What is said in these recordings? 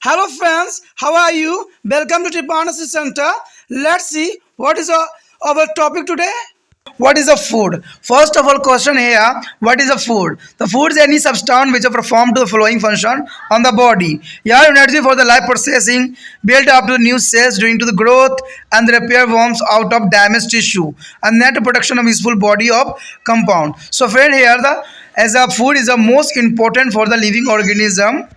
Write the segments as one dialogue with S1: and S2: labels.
S1: Hello friends, how are you? Welcome to Tripanasi Center. Let's see what is our topic today. What is a food? First of all, question here: what is a food? The food is any substance which perform to the following function on the body. Yeah, energy for the life processing, build up to new cells during to the growth and the repair worms out of damaged tissue, and net production of useful body of compound. So, friend, here the as a food is the most important for the living organism.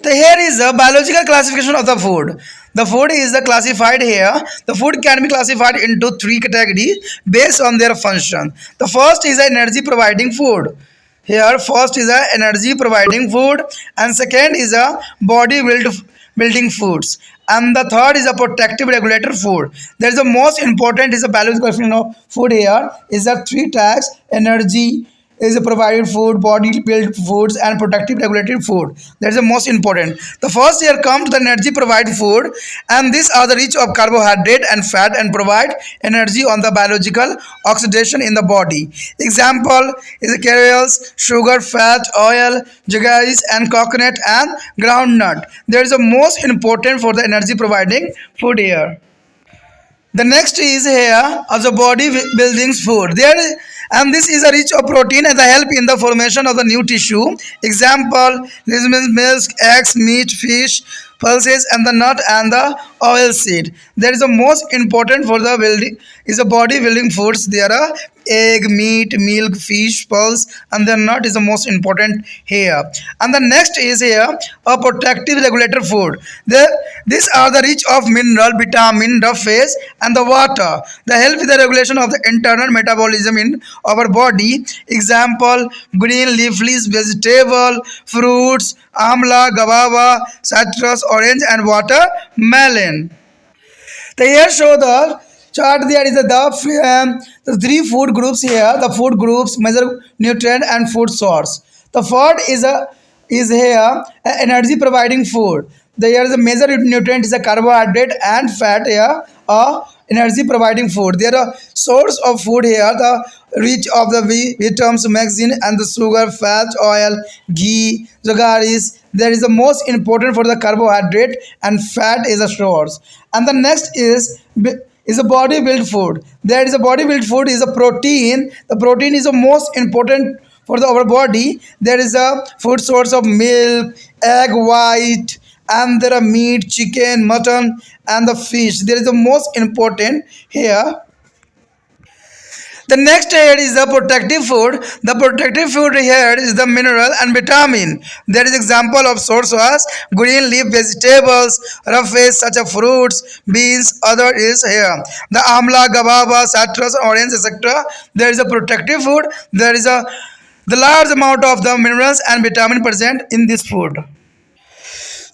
S1: So here is a biological classification of the food. The food is classified here. The food can be classified into three categories based on their function. The first is energy providing food. Here first is a energy providing food, and second is a building foods, and the third is a protective regulator food. There is the most important is a biological classification of food. Here is the three types: energy is a provided food, body built foods, and protective regulated food. That's the most important. The first here comes the energy provided food, and these are the rich of carbohydrate and fat and provide energy on the biological oxidation in the body. Example is cereals, sugar, fat, oil, jaggeries, and coconut and groundnut. There is the most important for the energy providing food here. The next is here as a body building food. And this is a rich of protein and the help in the formation of the new tissue. Example: milk, eggs, meat, fish, pulses, and the nut and the oil seed. There is the most important for the building is the body building foods. There are egg, meat, milk, fish, pulse, and the nut is the most important here. And the next is here a protective regulator food. These are the rich of mineral, vitamin, the phase, and the water. They help with the regulation of the internal metabolism in our body. Example: green leafless vegetable, fruits, amla, guava, citrus, orange, and watermelon. The here show the chart. There is the three food groups here. The food groups measure nutrient and food source. The fourth is here energy providing food. There is a major nutrient is a carbohydrate and fat here. Energy providing food. There are source of food here. The rich of the vitamins, magazine, and the sugar, fat, oil, ghee, jaggeries. There is the most important for the carbohydrate and fat is a source. And the next is a body built food. There is a body built food is a protein. The protein is the most important for our body. There is a food source of milk, egg white, and there are meat, chicken, mutton, and the fish. There is the most important here. The next here is the protective food. The protective food here is the mineral and vitamin. There is example of source was green leaf vegetables, rough veg such as fruits, beans. Other is here the amla, guava, citrus, orange, etc. There is a protective food. There is the large amount of the minerals and vitamin present in this food.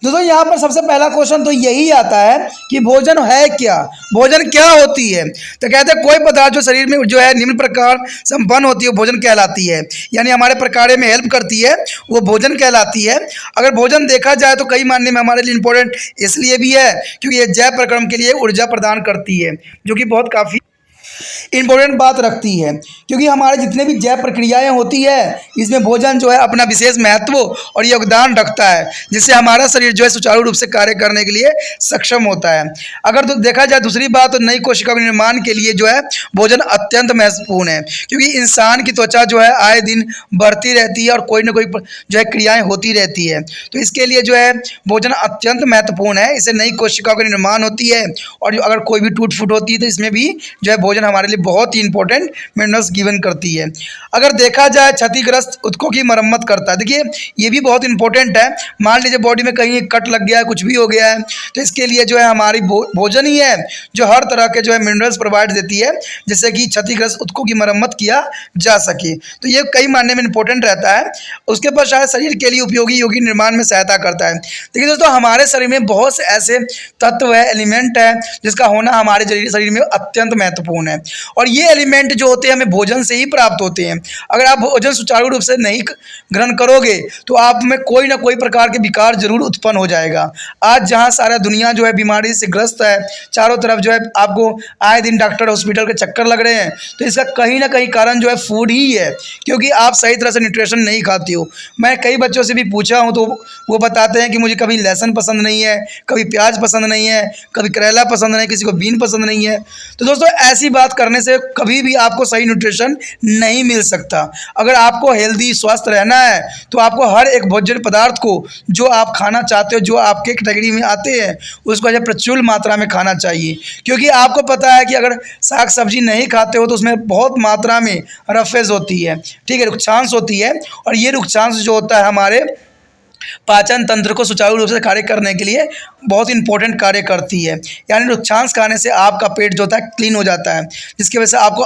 S1: दोस्तों यहाँ पर सबसे पहला question तो यही आता है कि भोजन है क्या, भोजन क्या होती है। तो कहते हैं कोई पदार्थ जो शरीर में जो है निम्न प्रकार संपन्न होती है वो भोजन कहलाती है, यानी हमारे प्रकार में हेल्प करती है वो भोजन कहलाती है। अगर भोजन देखा जाए तो कई मायने में हमारे लिए इम्पोर्टेंट इसलिए भी है क्योंकि ये जैव प्रक्रम के लिए ऊर्जा प्रदान करती है, जो कि बहुत काफ़ी इंपॉर्टेंट बात रखती है, क्योंकि हमारे जितने भी जैव प्रक्रियाएं होती है इसमें भोजन जो है अपना विशेष महत्व और योगदान रखता है, जिससे हमारा शरीर जो है सुचारू रूप से कार्य करने के लिए सक्षम होता है। अगर तो देखा जाए दूसरी बात तो नई कोशिका के निर्माण के लिए जो है भोजन अत्यंत महत्वपूर्ण है, क्योंकि इंसान की त्वचा जो है आए दिन बढ़ती रहती है और कोई ना कोई जो है क्रियाएँ होती रहती है, तो इसके लिए जो है भोजन अत्यंत महत्वपूर्ण है। इससे नई कोशिकाओं का निर्माण होती है और अगर कोई भी टूट फूट होती है तो इसमें भी जो है भोजन हमारे लिए बहुत ही इंपॉर्टेंट मिनरल्स गिवन करती है। अगर देखा जाए क्षतिग्रस्त ऊतकों की मरम्मत करता है। देखिए ये भी बहुत इंपॉर्टेंट है। मान लीजिए बॉडी में कहीं कट लग गया है, कुछ भी हो गया है, तो इसके लिए जो है हमारी भोजन ही है जो हर तरह के जो है मिनरल्स प्रोवाइड देती है, जिससे कि क्षतिग्रस्त ऊतकों की मरम्मत किया जा सके। तो ये कई मायने में इंपॉर्टेंट रहता है। उसके पश्चात शरीर के लिए उपयोगी योगी निर्माण में सहायता करता है। देखिए दोस्तों हमारे शरीर में बहुत से ऐसे तत्व है, एलिमेंट है जिसका होना हमारे शरीर में अत्यंत महत्वपूर्ण महत्वपूर्ण है। और ये एलिमेंट जो होते हैं हमें भोजन से ही प्राप्त होते हैं। अगर आप भोजन सुचारू रूप से नहीं ग्रहण करोगे तो आप में कोई ना कोई प्रकार के विकार जरूर उत्पन्न हो जाएगा। आज जहाँ सारा दुनिया जो है बीमारी से ग्रस्त है, चारों तरफ जो है आपको आए दिन डॉक्टर हॉस्पिटल के चक्कर लग रहे हैं, तो इसका कहीं ना कहीं कारण जो है फूड ही है, क्योंकि आप सही तरह से न्यूट्रिशन नहीं खाते हो। मैं कई बच्चों से भी पूछा हूँ तो वो बताते हैं कि मुझे कभी लहसुन पसंद नहीं है, कभी प्याज पसंद नहीं है, कभी करेला पसंद नहीं, किसी को बीन पसंद नहीं है। तो दोस्तों ऐसी बात करने से कभी भी आपको सही न्यूट्रिशन नहीं मिल सकता। अगर आपको हेल्दी स्वस्थ रहना है तो आपको हर एक भोजन पदार्थ को जो आप खाना चाहते हो, जो आपके कैटेगरी में आते हैं, उसको जो प्रचुर मात्रा में खाना चाहिए। क्योंकि आपको पता है कि अगर साग सब्जी नहीं खाते हो तो उसमें बहुत मात्रा में रफेज होती है, ठीक है, रुक्षांश होती है। और ये रुक्षांश जो होता है हमारे पाचन तंत्र को सुचारू रूप से कार्य करने के लिए बहुत इंपॉर्टेंट कार्य करती है। यानी रुक्षांश खाने से आपका पेट जो होता है क्लीन हो जाता है, जिसकी वजह से आपको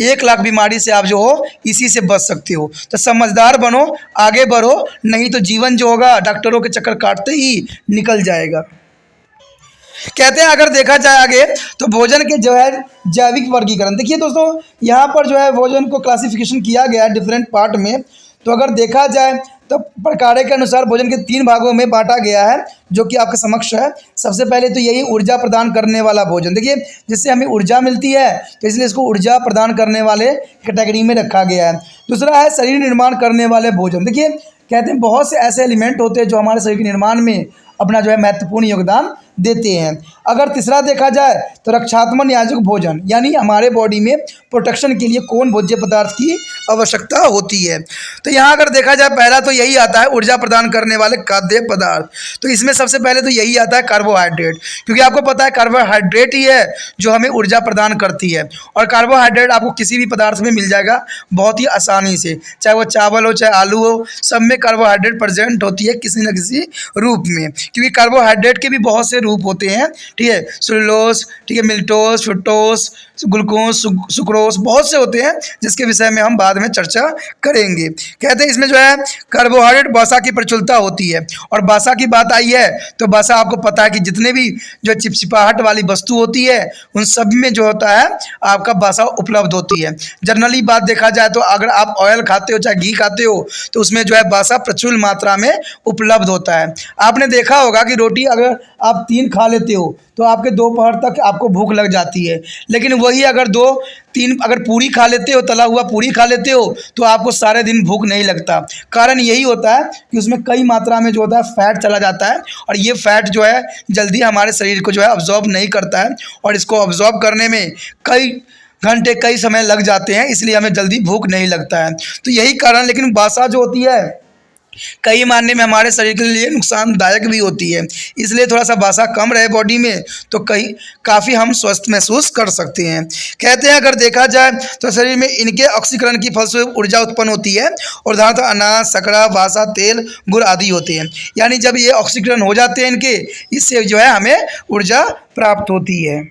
S1: 1 लाख बीमारी से आप जो हो इसी से बच सकते हो। तो समझदार बनो, आगे बढ़ो, नहीं तो जीवन जो होगा डॉक्टरों के चक्कर काटते ही निकल जाएगा। कहते हैं अगर देखा जाए आगे तो भोजन के जो है जैविक वर्गीकरण, देखिए दोस्तों यहाँ पर जो है भोजन को क्लासिफिकेशन किया गया है डिफरेंट पार्ट में। तो अगर देखा जाए तो प्रकार के अनुसार भोजन के 3 भागों में बांटा गया है, जो कि आपके समक्ष है। सबसे पहले तो यही ऊर्जा प्रदान करने वाला भोजन, देखिए जिससे हमें ऊर्जा मिलती है तो इसलिए इसको ऊर्जा प्रदान करने वाले कैटेगरी में रखा गया है। दूसरा है शरीर निर्माण करने वाले भोजन। देखिए कहते हैं बहुत से ऐसे एलिमेंट होते हैं जो हमारे शरीर के निर्माण में अपना जो है महत्वपूर्ण योगदान देते हैं। अगर तीसरा देखा जाए तो रक्षात्मक न्यायिक भोजन, यानी हमारे बॉडी में प्रोटेक्शन के लिए कौन भोज्य पदार्थ की आवश्यकता होती है। तो यहाँ अगर देखा जाए पहला तो यही आता है ऊर्जा प्रदान करने वाले खाद्य पदार्थ। तो इसमें सबसे पहले तो यही आता है कार्बोहाइड्रेट, क्योंकि आपको पता है कार्बोहाइड्रेट ही है जो हमें ऊर्जा प्रदान करती है। और कार्बोहाइड्रेट आपको किसी भी पदार्थ में मिल जाएगा बहुत ही आसानी से, चाहे वो चावल हो चाहे आलू हो, सब में कार्बोहाइड्रेट प्रेजेंट होती है किसी न किसी रूप में। क्योंकि कार्बोहाइड्रेट के भी बहुत से रूप होते हैं, ठीक है, सेलुलोज, ठीक है, मिल्टोज, फ्रुक्टोज, ग्लूकोज, सुक्रोज, बहुत से होते हैं जिसके विषय में हम बाद में चर्चा करेंगे। कहते हैं इसमें जो है कार्बोहाइड्रेट वसा की प्रचुरता होती है। और वसा की बात आई है तो वसा आपको पता है कि जितने भी जो चिपचिपाहट वाली वस्तु होती है उन सब में जो होता है आपका वसा उपलब्ध होती है। जनरली बात देखा जाए तो अगर आप ऑयल खाते हो चाहे घी खाते हो तो उसमें जो है वसा प्रचुर मात्रा में उपलब्ध होता है। आपने देखा होगा कि रोटी अगर आप 3 खा लेते हो तो आपके दोपहर तक आपको भूख लग जाती है, लेकिन वही अगर 2-3 अगर पूरी खा लेते हो, तला हुआ पूरी खा लेते हो, तो आपको सारे दिन भूख नहीं लगता। कारण यही होता है कि उसमें कई मात्रा में जो होता है फैट चला जाता है, और ये फैट जो है जल्दी हमारे शरीर को जो है अब्जॉर्ब नहीं करता है, और इसको अब्जॉर्ब करने में कई घंटे कई समय लग जाते हैं, इसलिए हमें जल्दी भूख नहीं लगता है। तो यही कारण, लेकिन वसा जो होती है कई मायने में हमारे शरीर के लिए नुकसानदायक भी होती है, इसलिए थोड़ा सा वसा कम रहे बॉडी में तो काफ़ी हम स्वस्थ महसूस कर सकते हैं। कहते हैं अगर देखा जाए तो शरीर में इनके ऑक्सीकरण की फलस्वरूप ऊर्जा उत्पन्न होती है, और उदाहरणतः अनाज, शकरा, वसा, तेल, गुड़ आदि होते हैं। यानी जब ये ऑक्सीकरण हो जाते हैं इनके, इससे जो है हमें ऊर्जा प्राप्त होती है।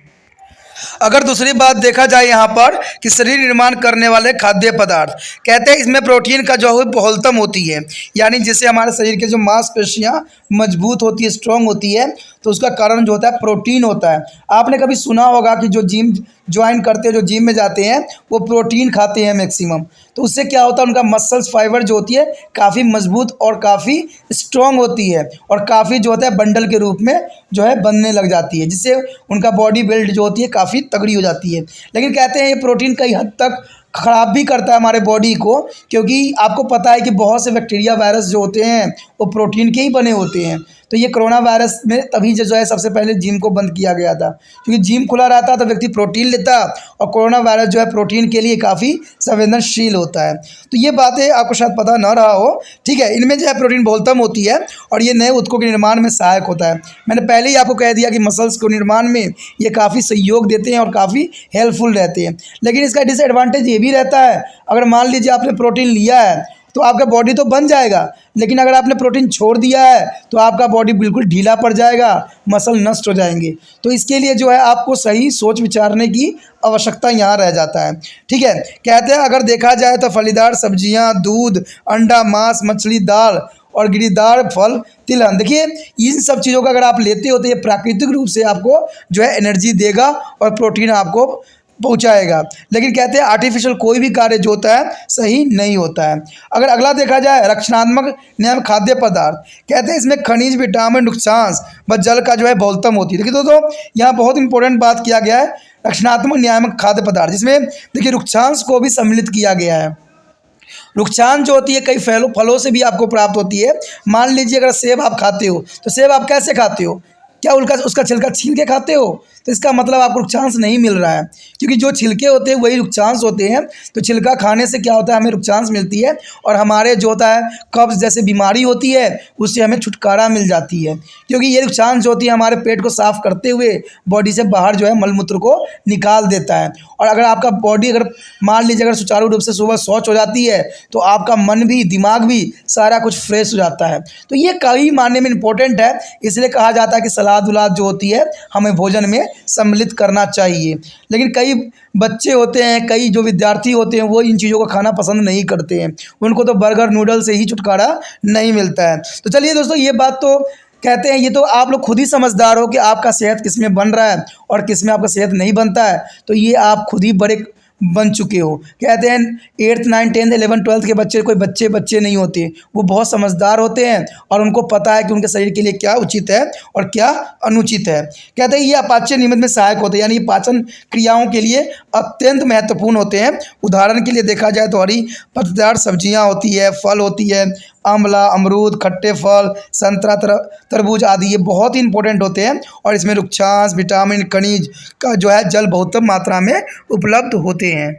S1: अगर दूसरी बात देखा जाए यहाँ पर कि शरीर निर्माण करने वाले खाद्य पदार्थ, कहते हैं इसमें प्रोटीन का जो है बहुलतम होती है, यानी जिससे हमारे शरीर के जो मांसपेशियाँ मजबूत होती है, स्ट्रॉन्ग होती है, तो उसका कारण जो होता है प्रोटीन होता है। आपने कभी सुना होगा कि जो जिम ज्वाइन करते हैं, जो जिम में जाते हैं, वो प्रोटीन खाते हैं मैक्सिमम, तो उससे क्या होता है उनका मसल्स फाइबर जो होती है काफ़ी मजबूत और काफ़ी स्ट्रॉन्ग होती है, और काफ़ी जो होता है बंडल के रूप में जो है बनने लग जाती है, जिससे उनका बॉडी बिल्ड जो होती है काफ़ी तगड़ी हो जाती है। लेकिन कहते हैं ये प्रोटीन कई हद तक ख़राब भी करता है हमारे बॉडी को, क्योंकि आपको पता है कि बहुत से बैक्टीरिया वायरस जो होते हैं वो प्रोटीन के ही बने होते हैं। तो ये कोरोना वायरस में तभी जो है सबसे पहले जिम को बंद किया गया था, क्योंकि जिम खुला रहता तो व्यक्ति प्रोटीन लेता, और कोरोना वायरस जो है प्रोटीन के लिए काफ़ी संवेदनशील होता है। तो ये बातें आपको शायद पता न रहा हो, ठीक है। इनमें जो है प्रोटीन बहुलतम होती है, और ये नए ऊतकों के निर्माण में सहायक होता है। मैंने पहले ही आपको कह दिया कि मसल्स को निर्माण में ये काफ़ी सहयोग देते हैं और काफ़ी हेल्पफुल रहते हैं। लेकिन इसका डिसएडवांटेज ये भी रहता है, अगर मान लीजिए आपने प्रोटीन लिया है तो आपका बॉडी तो बन जाएगा, लेकिन अगर आपने प्रोटीन छोड़ दिया है तो आपका बॉडी बिल्कुल ढीला पड़ जाएगा, मसल नष्ट हो जाएंगे। तो इसके लिए जो है आपको सही सोच विचारने की आवश्यकता यहाँ रह जाता है, ठीक है। कहते हैं अगर देखा जाए तो फलीदार सब्जियाँ, दूध, अंडा, मांस, मछली, दाल और गिरीदार फल, तिलहन, देखिए इन सब चीज़ों का अगर आप लेते हो तो ये प्राकृतिक रूप से आपको जो है एनर्जी देगा और प्रोटीन आपको पहुंचाएगा। लेकिन कहते हैं आर्टिफिशियल कोई भी कार्य जो होता है सही नहीं होता है। अगर अगला देखा जाए रक्षणात्मक नियम खाद्य पदार्थ, कहते हैं इसमें खनिज, विटामिन, उच्चांश व जल का जो है बहुलतम होती है। देखिए दोस्तों यहाँ बहुत इंपॉर्टेंट बात किया गया है रक्षणात्मक नियामक खाद्य पदार्थ, जिसमें देखिए रुक्षांश को भी सम्मिलित किया गया है। रुक्षांश जो होती है कई फलों से भी आपको प्राप्त होती है। मान लीजिए अगर सेब आप खाते हो तो सेब आप कैसे खाते हो, क्या उसका छिलका छील के खाते हो, तो इसका मतलब आपको रुक्षांश नहीं मिल रहा है, क्योंकि जो छिलके होते हैं वही रुक्षांश होते हैं। तो छिलका खाने से क्या होता है, हमें रुक्षांश मिलती है और हमारे जो होता है कब्ज जैसे बीमारी होती है उससे हमें छुटकारा मिल जाती है, क्योंकि ये रुक्षांश जो होती है हमारे पेट को साफ करते हुए बॉडी से बाहर जो है मलमूत्र को निकाल देता है। और अगर आपका बॉडी अगर मान लीजिए अगर सुचारू रूप से सुबह शौच हो जाती है तो आपका मन भी दिमाग भी सारा कुछ फ्रेश हो जाता है। तो ये कई मायने में इम्पोर्टेंट है, इसलिए कहा जाता है कि सलाद उलाद जो होती है हमें भोजन में सम्मिलित करना चाहिए। लेकिन कई बच्चे होते हैं, कई जो विद्यार्थी होते हैं वो इन चीज़ों को खाना पसंद नहीं करते हैं, उनको तो बर्गर नूडल से ही छुटकारा नहीं मिलता है। तो चलिए दोस्तों ये बात तो कहते हैं ये तो आप लोग खुद ही समझदार हो कि आपका सेहत किस में बन रहा है और किस में आपका सेहत नहीं बनता है, तो ये आप खुद ही बड़े बन चुके हो। कहते हैं 8th 9th 10th 11th 12th के बच्चे कोई बच्चे नहीं होते, वो बहुत समझदार होते हैं और उनको पता है कि उनके शरीर के लिए क्या उचित है और क्या अनुचित है। कहते हैं ये अपाच्य निमित्त में सहायक होते हैं, यानी ये पाचन क्रियाओं के लिए अत्यंत महत्वपूर्ण होते हैं। उदाहरण के लिए देखा जाए तो हरी पत्तेदार सब्जियां होती है, फल होती है, आंवला, अमरूद, खट्टे फल, संतरा, तरबूज आदि ये बहुत ही इंपॉर्टेंट होते हैं और इसमें रुक्षांश, विटामिन, खनिज का जो है जल बहुत मात्रा में उपलब्ध होते हैं।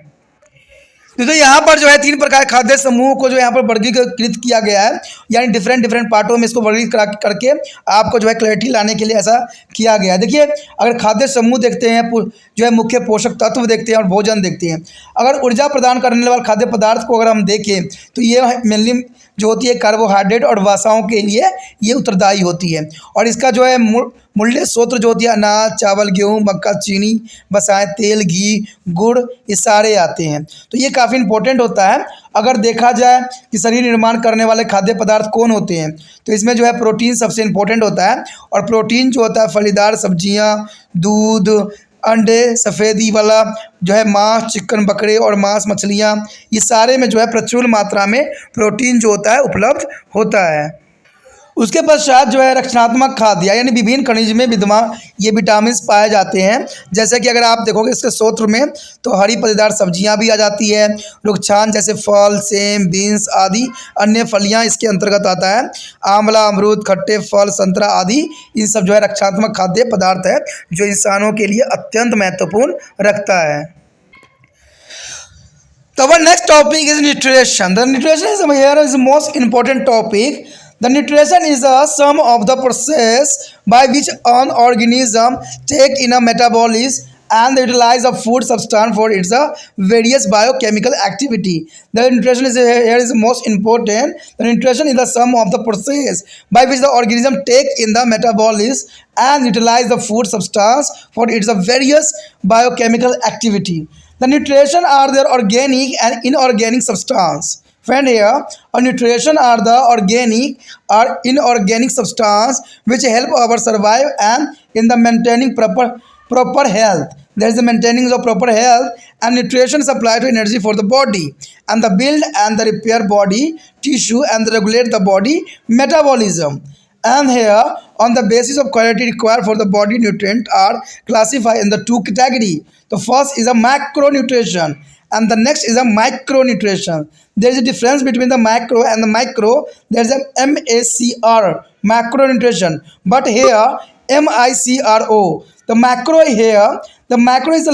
S1: तो यहाँ पर जो है 3 प्रकार के खाद्य समूह को जो यहाँ पर वर्गीकृत किया गया है, यानी डिफरेंट पार्टों में इसको वर्गीकृत करके आपको जो है क्लैरिटी लाने के लिए ऐसा किया गया है। देखिए अगर खाद्य समूह देखते हैं, जो है मुख्य पोषक तत्व देखते हैं और भोजन देखते हैं। अगर ऊर्जा प्रदान करने वाले खाद्य पदार्थ को अगर हम देखें तो ये मेनली जो होती है कार्बोहाइड्रेट और वसाओं के लिए ये उत्तरदायी होती है। और इसका जो है मूल्य स्रोत जो होती है अनाज, चावल, गेहूँ, मक्का, चीनी, बसाएं, तेल, घी, गुड़, ये सारे आते हैं। तो ये काफ़ी इंपॉर्टेंट होता है। अगर देखा जाए कि शरीर निर्माण करने वाले खाद्य पदार्थ कौन होते हैं तो इसमें जो है प्रोटीन सबसे इम्पोर्टेंट होता है। और प्रोटीन जो होता है फलीदार सब्जियां, दूध, अंडे, सफ़ेदी वाला जो है मांस, चिकन, बकरे और मांस मछलियां, ये सारे में जो है प्रचुर मात्रा में प्रोटीन जो होता है उपलब्ध होता है। उसके पश्चात जो है रक्षणात्मक खाद्य यानी विभिन्न खनिज में विद्यमान ये विटामिन पाए जाते हैं। जैसे कि अगर आप देखोगे इसके स्रोत में तो हरी पत्तेदार सब्जियां भी आ जाती है, रुक्षांश जैसे फल, सेम, बीन्स आदि अन्य फलियां इसके अंतर्गत आता है। आंवला, अमरूद, खट्टे फल, संतरा आदि इन सब जो है रक्षात्मक खाद्य पदार्थ है जो इंसानों के लिए अत्यंत महत्वपूर्ण रखता है। तो our next topic is nutrition. The nutrition is here is the most important topic. The nutrition is a sum of the process by which an organism take in a metabolism and utilize a food substance for its various biochemical activity. The nutrition is here is most important. The nutrition is the sum of the process by which the organism take in the metabolism and utilize the food substance for its various biochemical activity. The nutrition are their organic and inorganic substance. Friend here, or nutrition are the organic or inorganic substance which help our survive and in the maintaining proper health. There is the maintaining of proper health and nutrition supply to energy for the body and the build and the repair body tissue and the regulate the body metabolism. And here on the basis of quality required for the body nutrient are classified in the 2 category. The first is a macronutrition and the next is a micronutrition. There is a difference between the macro and the micro. There is a MACR, macronutrition, but here MICRO. The macro here, the macro is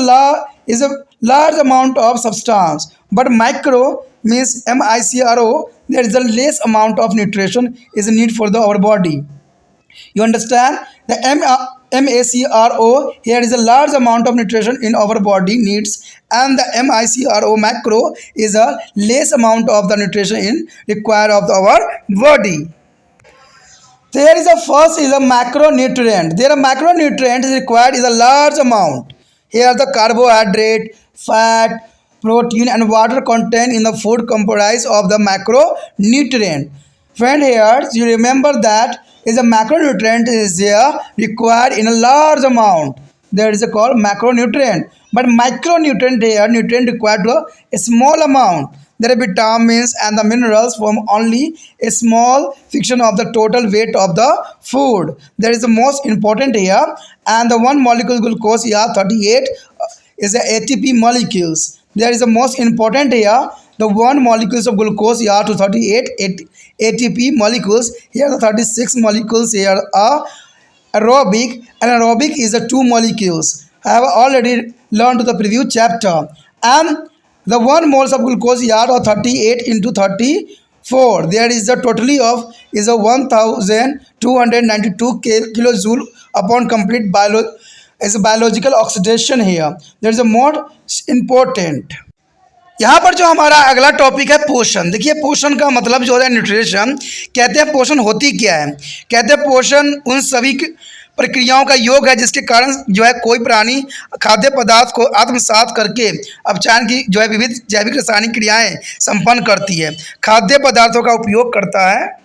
S1: a large amount of substance, but micro means MICRO. There is a less amount of nutrition is need for our body. You understand? The MACRO here is a large amount of nutrition in our body needs, and the MICRO macro is a less amount of the nutrition in required of our body. There is a first is a macronutrient. There a macronutrient is required is a large amount. Here the carbohydrate, fat, protein and water content in the food comprise of the macronutrient. Friend here you remember that is a macronutrient is here required in a large amount. That is called macronutrient. but micronutrient here, nutrient required to a small amount. There are vitamins and the minerals form only a small fraction of the total weight of the food. That is the most important here. And the one molecule glucose here 38 is the ATP molecules. There is the most important here. The one molecules of glucose here to 38 ATP molecules. Here the 36 molecules here are aerobic, and aerobic is the two molecules. I have already learned to the preview chapter. And the one moles of glucose here are 38 into 34. There is the totally of is a 1292 kilojoule upon complete biological oxidation here. There is a more important. यहाँ पर जो हमारा अगला topic है पोषण। देखिए पोषण का मतलब जो है न्यूट्रिशन। कहते हैं पोषण होती क्या है? कहते हैं पोषण उन सभी प्रक्रियाओं का योग है जिसके कारण जो है कोई प्राणी खाद्य पदार्थ को आत्मसात करके अपचायन की जो है विविध जैविक रासायनिक क्रियाएं संपन्न करती है, खाद्य पदार्थों का उपयोग करता है।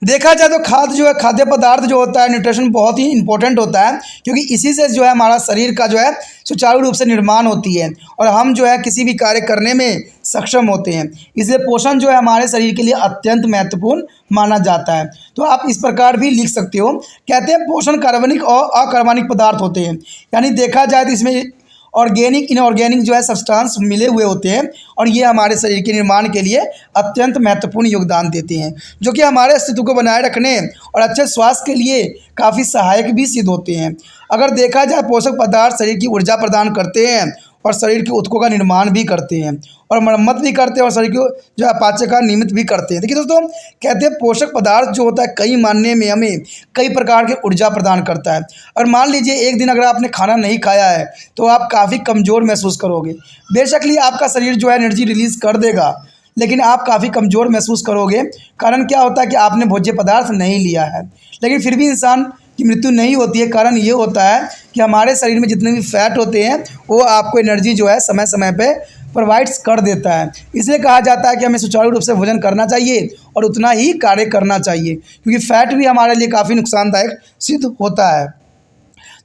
S1: देखा जाए तो खाद्य पदार्थ जो होता है न्यूट्रिशन बहुत ही इंपॉर्टेंट होता है, क्योंकि इसी से जो है हमारा शरीर का जो है सुचारू रूप से निर्माण होती है और हम जो है किसी भी कार्य करने में सक्षम होते हैं। इसलिए पोषण जो है हमारे शरीर के लिए अत्यंत महत्वपूर्ण माना जाता है। तो आप इस प्रकार भी लिख सकते हो। कहते हैं पोषण कार्बनिक और अकार्बनिक पदार्थ होते हैं, यानी देखा जाए तो इसमें ऑर्गेनिक इनऑर्गेनिक जो है सब्सटेंस मिले हुए होते हैं और ये हमारे शरीर के निर्माण के लिए अत्यंत महत्वपूर्ण योगदान देते हैं, जो कि हमारे अस्तित्व को बनाए रखने और अच्छे स्वास्थ्य के लिए काफ़ी सहायक भी सिद्ध होते हैं। अगर देखा जाए पोषक पदार्थ शरीर की ऊर्जा प्रदान करते हैं और शरीर के ऊतकों का निर्माण भी करते हैं और मरम्मत भी करते हैं और शरीर को जो है अपाच्य का नियमित भी करते हैं। देखिए दोस्तों, कहते हैं पोषक पदार्थ जो होता है कई मायने में हमें कई प्रकार की ऊर्जा प्रदान करता है। और मान लीजिए एक दिन अगर आपने खाना नहीं खाया है तो आप काफ़ी कमज़ोर महसूस करोगे। बेशक ही आपका शरीर जो है एनर्जी रिलीज़ कर देगा, लेकिन आप काफ़ी कमज़ोर महसूस करोगे। कारण क्या होता है कि आपने भोज्य पदार्थ नहीं लिया है, लेकिन फिर भी इंसान की मृत्यु नहीं होती है। कारण ये होता है कि हमारे शरीर में जितने भी फैट होते हैं वो आपको एनर्जी जो है समय समय पे प्रोवाइड्स कर देता है। इसलिए कहा जाता है कि हमें सुचारू रूप से भोजन करना चाहिए और उतना ही कार्य करना चाहिए, क्योंकि फैट भी हमारे लिए काफ़ी नुकसानदायक सिद्ध होता है।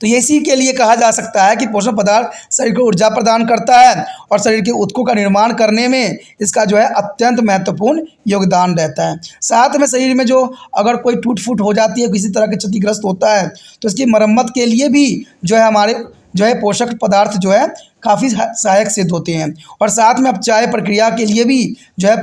S1: तो इसी के लिए कहा जा सकता है कि पोषक पदार्थ शरीर को ऊर्जा प्रदान करता है और शरीर के ऊतकों का निर्माण करने में इसका जो है अत्यंत महत्वपूर्ण योगदान रहता है। साथ में शरीर में जो अगर कोई टूट फूट हो जाती है, किसी तरह के क्षतिग्रस्त होता है, तो इसकी मरम्मत के लिए भी जो है हमारे जो है पोषक पदार्थ जो है काफ़ी सहायक सिद्ध होते हैं। और साथ में अपचाय प्रक्रिया के लिए भी जो है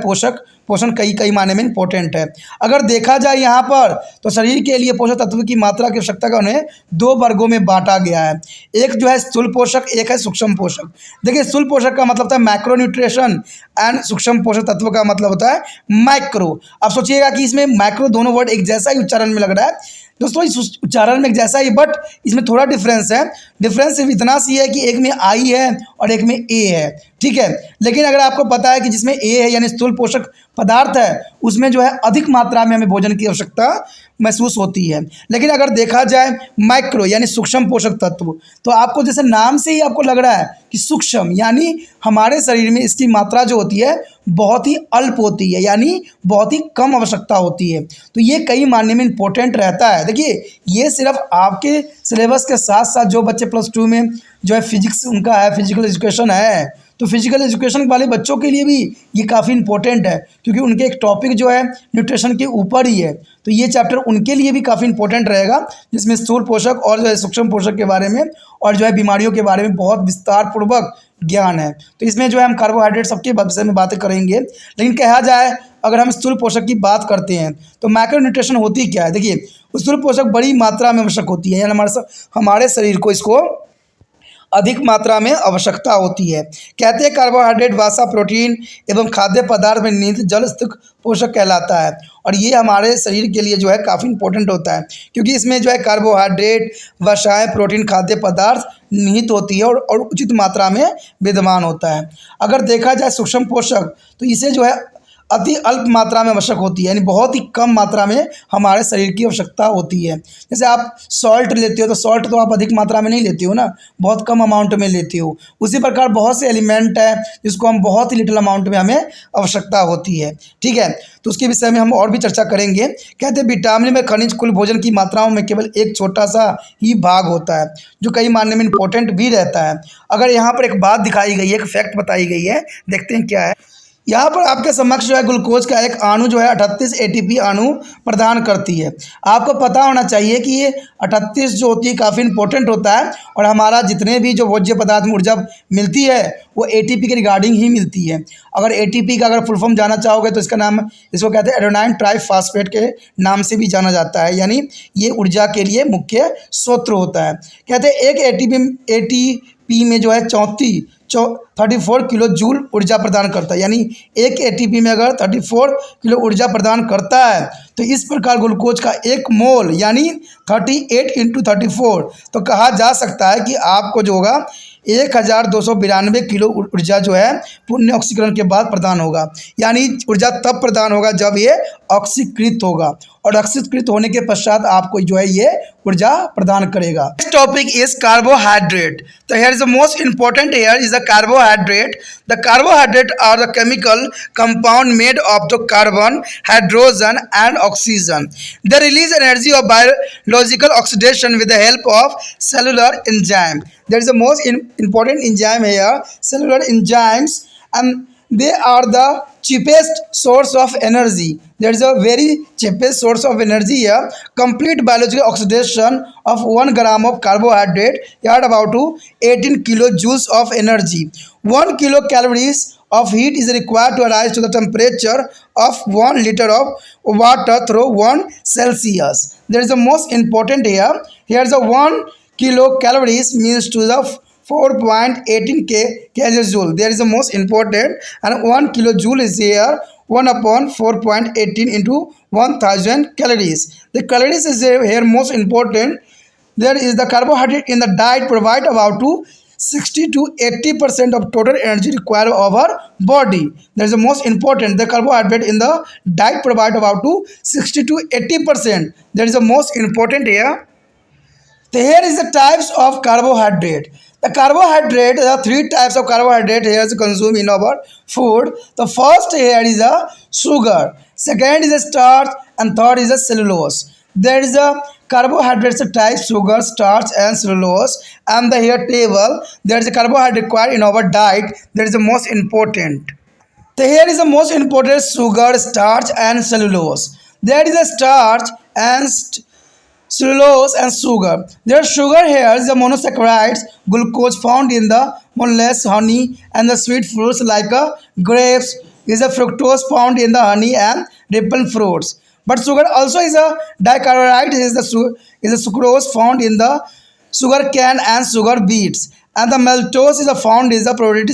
S1: पोषण कई मायने में इम्पोर्टेंट है। अगर देखा जाए यहाँ पर तो शरीर के लिए पोषक तत्व की मात्रा की आवश्यकता का उन्हें दो वर्गों में बांटा गया है। एक जो है स्थूल पोषक, एक है सूक्ष्म पोषक। देखिए स्थूल पोषक का मतलब होता है मैक्रो न्यूट्रिशन एंड सूक्ष्म पोषक तत्व का मतलब होता है माइक्रो। अब सोचिएगा कि इसमें माइक्रो दोनों वर्ड एक जैसा ही उच्चारण में लग रहा है। दोस्तों इस उच्चारण में एक जैसा ही, बट इसमें थोड़ा डिफरेंस है। डिफरेंस सिर्फ इतना सी है कि एक में आई है और एक में ए है, ठीक है। लेकिन अगर आपको पता है कि जिसमें ए है यानी स्थूल पोषक पदार्थ है, उसमें जो है अधिक मात्रा में हमें भोजन की आवश्यकता महसूस होती है। लेकिन अगर देखा जाए माइक्रो यानी सूक्ष्म पोषक तत्व, तो आपको जैसे नाम से ही आपको लग रहा है कि सूक्ष्म, यानी हमारे शरीर में इसकी मात्रा जो होती है बहुत ही अल्प होती है, यानी बहुत ही कम आवश्यकता होती है। तो ये कई मायने में इम्पोर्टेंट रहता है। देखिए ये सिर्फ आपके सिलेबस के साथ साथ जो बच्चे +2 में जो है फिजिक्स उनका है, फिजिकल एजुकेशन है, तो फिजिकल एजुकेशन वाले बच्चों के लिए भी ये काफ़ी इंपॉर्टेंट है, क्योंकि उनके एक टॉपिक जो है न्यूट्रिशन के ऊपर ही है। तो ये चैप्टर उनके लिए भी काफ़ी इंपॉर्टेंट रहेगा, जिसमें स्थूल पोषक और जो है सूक्ष्म पोषक के बारे में और जो है बीमारियों के बारे में बहुत विस्तार पूर्वक ज्ञान है। तो इसमें जो है हम कार्बोहाइड्रेट सबके विषय में बातें करेंगे। लेकिन कहा जाए अगर हम स्थूल पोषक की बात करते हैं तो मैक्रो न्यूट्रिशन होती क्या है? देखिए स्थूल पोषक बड़ी मात्रा में आवश्यक होती है, यानी हमारे शरीर को इसको अधिक मात्रा में आवश्यकता होती है। कहते हैं कार्बोहाइड्रेट, वसा, प्रोटीन एवं खाद्य पदार्थ में निहित जल स्थित पोषक कहलाता है और ये हमारे शरीर के लिए जो है काफ़ी इंपॉर्टेंट होता है, क्योंकि इसमें जो है कार्बोहाइड्रेट, वसाएं, प्रोटीन, खाद्य पदार्थ निहित होती है और उचित मात्रा में विद्यमान होता है। अगर देखा जाए सूक्ष्म पोषक तो इसे जो है अति अल्प मात्रा में आवश्यक होती है, यानी बहुत ही कम मात्रा में हमारे शरीर की आवश्यकता होती है। जैसे आप सॉल्ट लेते हो तो सॉल्ट तो आप अधिक मात्रा में नहीं लेते हो ना, बहुत कम अमाउंट में लेते हो। उसी प्रकार बहुत से एलिमेंट है जिसको हम बहुत ही लिटिल अमाउंट में हमें आवश्यकता होती है। ठीक है, तो उसके विषय में हम और भी चर्चा करेंगे। कहते हैं विटामिन में खनिज कुल भोजन की मात्राओं में केवल एक छोटा सा ही भाग होता है, जो कई मायने में इंपॉर्टेंट भी रहता है। अगर यहाँ पर एक बात दिखाई गई है, एक फैक्ट बताई गई है, देखते हैं क्या है। यहाँ पर आपके समक्ष जो है ग्लूकोज का एक अणु जो है 38 एटीपी अणु प्रदान करती है। आपको पता होना चाहिए कि ये 38 जो होती है काफ़ी इंपॉर्टेंट होता है, और हमारा जितने भी जो भोज्य पदार्थ में ऊर्जा मिलती है वो एटीपी के रिगार्डिंग ही मिलती है। अगर एटीपी का अगर फुल फॉर्म जानना चाहोगे तो इसका नाम, इसको कहते हैं एडेनाइन ट्राइफॉस्फेट के नाम से भी जाना जाता है, यानी ये ऊर्जा के लिए मुख्य स्रोत होता है। कहते हैं एक एटीपी में जो है 34 किलो जूल ऊर्जा प्रदान करता है, यानी एक एटीपी में अगर 34 किलो ऊर्जा प्रदान करता है तो इस प्रकार ग्लूकोज का एक मोल यानी 38 इंटू 34, तो कहा जा सकता है कि आपको जो होगा 1292 किलो ऊर्जा जो है पुण्य ऑक्सीकरण के बाद प्रदान होगा। यानी ऊर्जा तब प्रदान होगा जब ये ऑक्सीकृत होगा, और ऑक्सीकृत होने के पश्चात आपको जो है ये ऊर्जा प्रदान करेगा। Next topic is carbohydrate. तो here is the most important here is the carbohydrate. The carbohydrate are the chemical compound made of the carbon, hydrogen and oxygen. They release energy of biological oxidation with the help of cellular enzyme. There is the most important enzyme here, cellular enzymes, and they are the cheapest source of energy. There is a very cheapest source of energy here. Complete biological oxidation of 1 gram of carbohydrate yield about to 18 kilojoules of energy. 1 kilocalories of heat is required to rise to the temperature of 1 liter of water through 1 Celsius. There is the most important here. Here is the 1 kilocalories means to the 4.18 kJ. There is the most important, and 1 kilojoule is here 1 upon 4.18 into 1000 calories. The calories is here most important. There is the carbohydrate in the diet provide about to 60 to 80% of total energy required of our body. That is the most important. The carbohydrate in the diet provide about to 60 to 80%. That is the most important here. So here is the types of carbohydrate. The carbohydrate, there are 3 types of carbohydrate here is consumed in our food. The first here is a sugar, second is a starch, and third is a cellulose. There is a carbohydrates type sugar, starch, and cellulose. And the here table, there is a carbohydrate required in our diet. That is the most important. So here is the most important sugar, starch, and cellulose. There is a starch and cellulose and sugar. There sugar here is the monosaccharides, glucose found in the molasses, honey, and the sweet fruits like grapes. Is a fructose found in the honey and ripened fruits. But sugar also is a disaccharide. Is the sucrose found in the sugar cane and sugar beets. And the maltose is found in the protein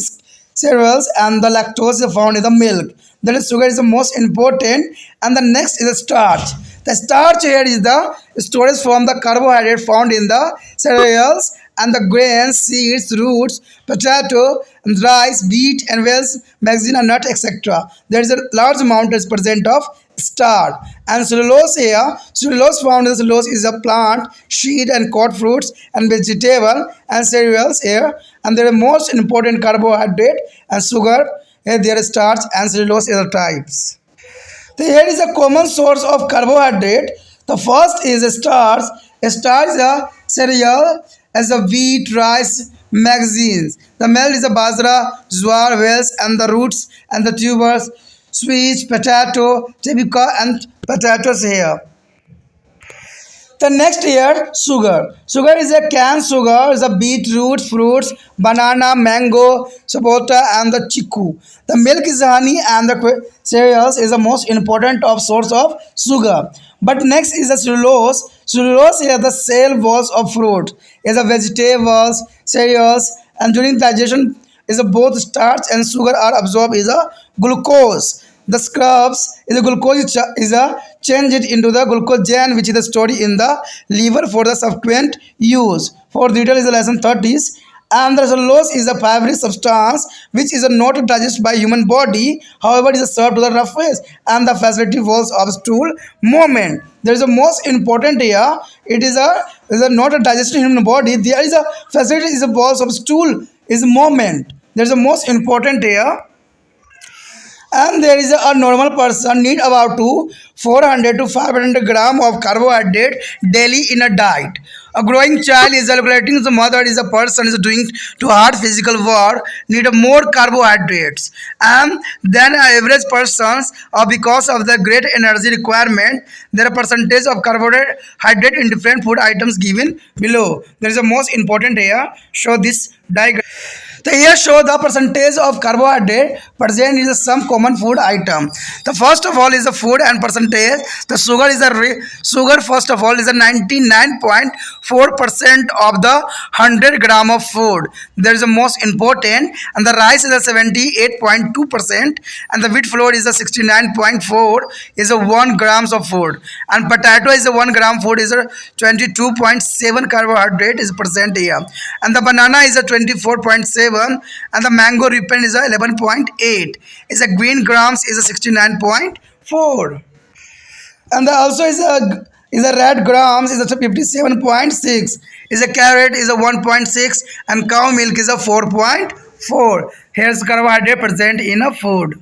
S1: cereals, and the lactose is found in the milk. That is, sugar is the most important. And the next is the starch. The starch here is the storage from the carbohydrate found in the cereals and the grains, seeds, roots, potato, and rice, wheat, and wells, magazine, and nut, etc. There is a large amount is present of starch. And cellulose here, cellulose found in the cellulose is a plant, seed, and cut fruits, and vegetable, and cereals here. And there are most important carbohydrate and sugar. Here there is starch and cellulose are types. So here is a common source of carbohydrate. The first is starch. Starch is a cereal as the wheat, rice, magazines. The melt is the bajra, jowar, wells, and the roots and the tubers, sweets, potato, tapioca, and potatoes here. The next here, sugar. Sugar is a canned sugar, is a beetroot, fruits, banana, mango, sapota, and the chiku. The milk is honey, and the cereals is the most important of source of sugar. But next is the cellulose. Cellulose is the cell walls of fruit. Is the vegetables, cereals, and during digestion is a both starch and sugar are absorbed is a glucose. The scrubs is a glucose is a change it into the glucogen, which is the stored in the liver for the subsequent use. For detail is the lesson 30s. And the cellulose is a fibrous substance which is not digested by human body, however it is served to the surface and the facility walls of stool movement. There is a most important here, it is a not a digested in human body, there is a facility is a walls of stool is movement. There is a most important here. And there is a normal person need about 400 to 500 gram of carbohydrate daily in a diet. A growing child is calculating the mother is a person is doing to hard physical work need more carbohydrates and then average persons because of the great energy requirement there are percentage of carbohydrate in different food items given below. There is a most important here, show this diagram. So here show the percentage of carbohydrate present in some common food item. The first of all is the food and percentage. The sugar is a sugar first of all is a 99.4% of the 100 gram of food. There is a most important, and the rice is a 78.2% and the wheat flour is a 69.4 is a 1 grams of food, and potato is a 1 gram food is a 22.7 carbohydrate is present here, and the banana is a 24.7 and the mango ripen is a 11.8 is a green grams is a 69.4 and the also is a red grams is a 57.6 is a carrot is a 1.6 and cow milk is a 4.4. Here's carbohydrate present in a food.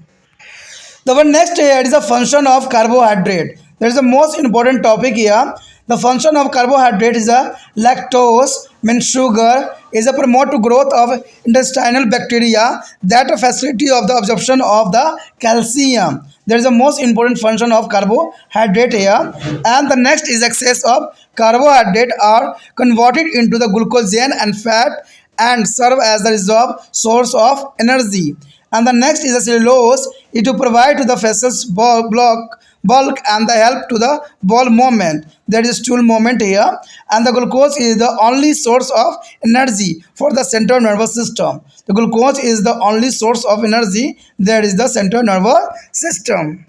S1: The one next here is a function of carbohydrate. There is a most important topic here. The function of carbohydrate is a lactose means sugar is a promote to growth of intestinal bacteria that facility of the absorption of the calcium. There is a most important function of carbohydrate here. And the next is excess of carbohydrate are converted into the glucogen and fat and serve as the reserve source of energy. And the next is the cellulose, it to provide to the vessels bulk and the help to the bowel movement. There is stool movement here, and the glucose is the only source of energy for the central nervous system. The glucose is the only source of energy. There is the central nervous system.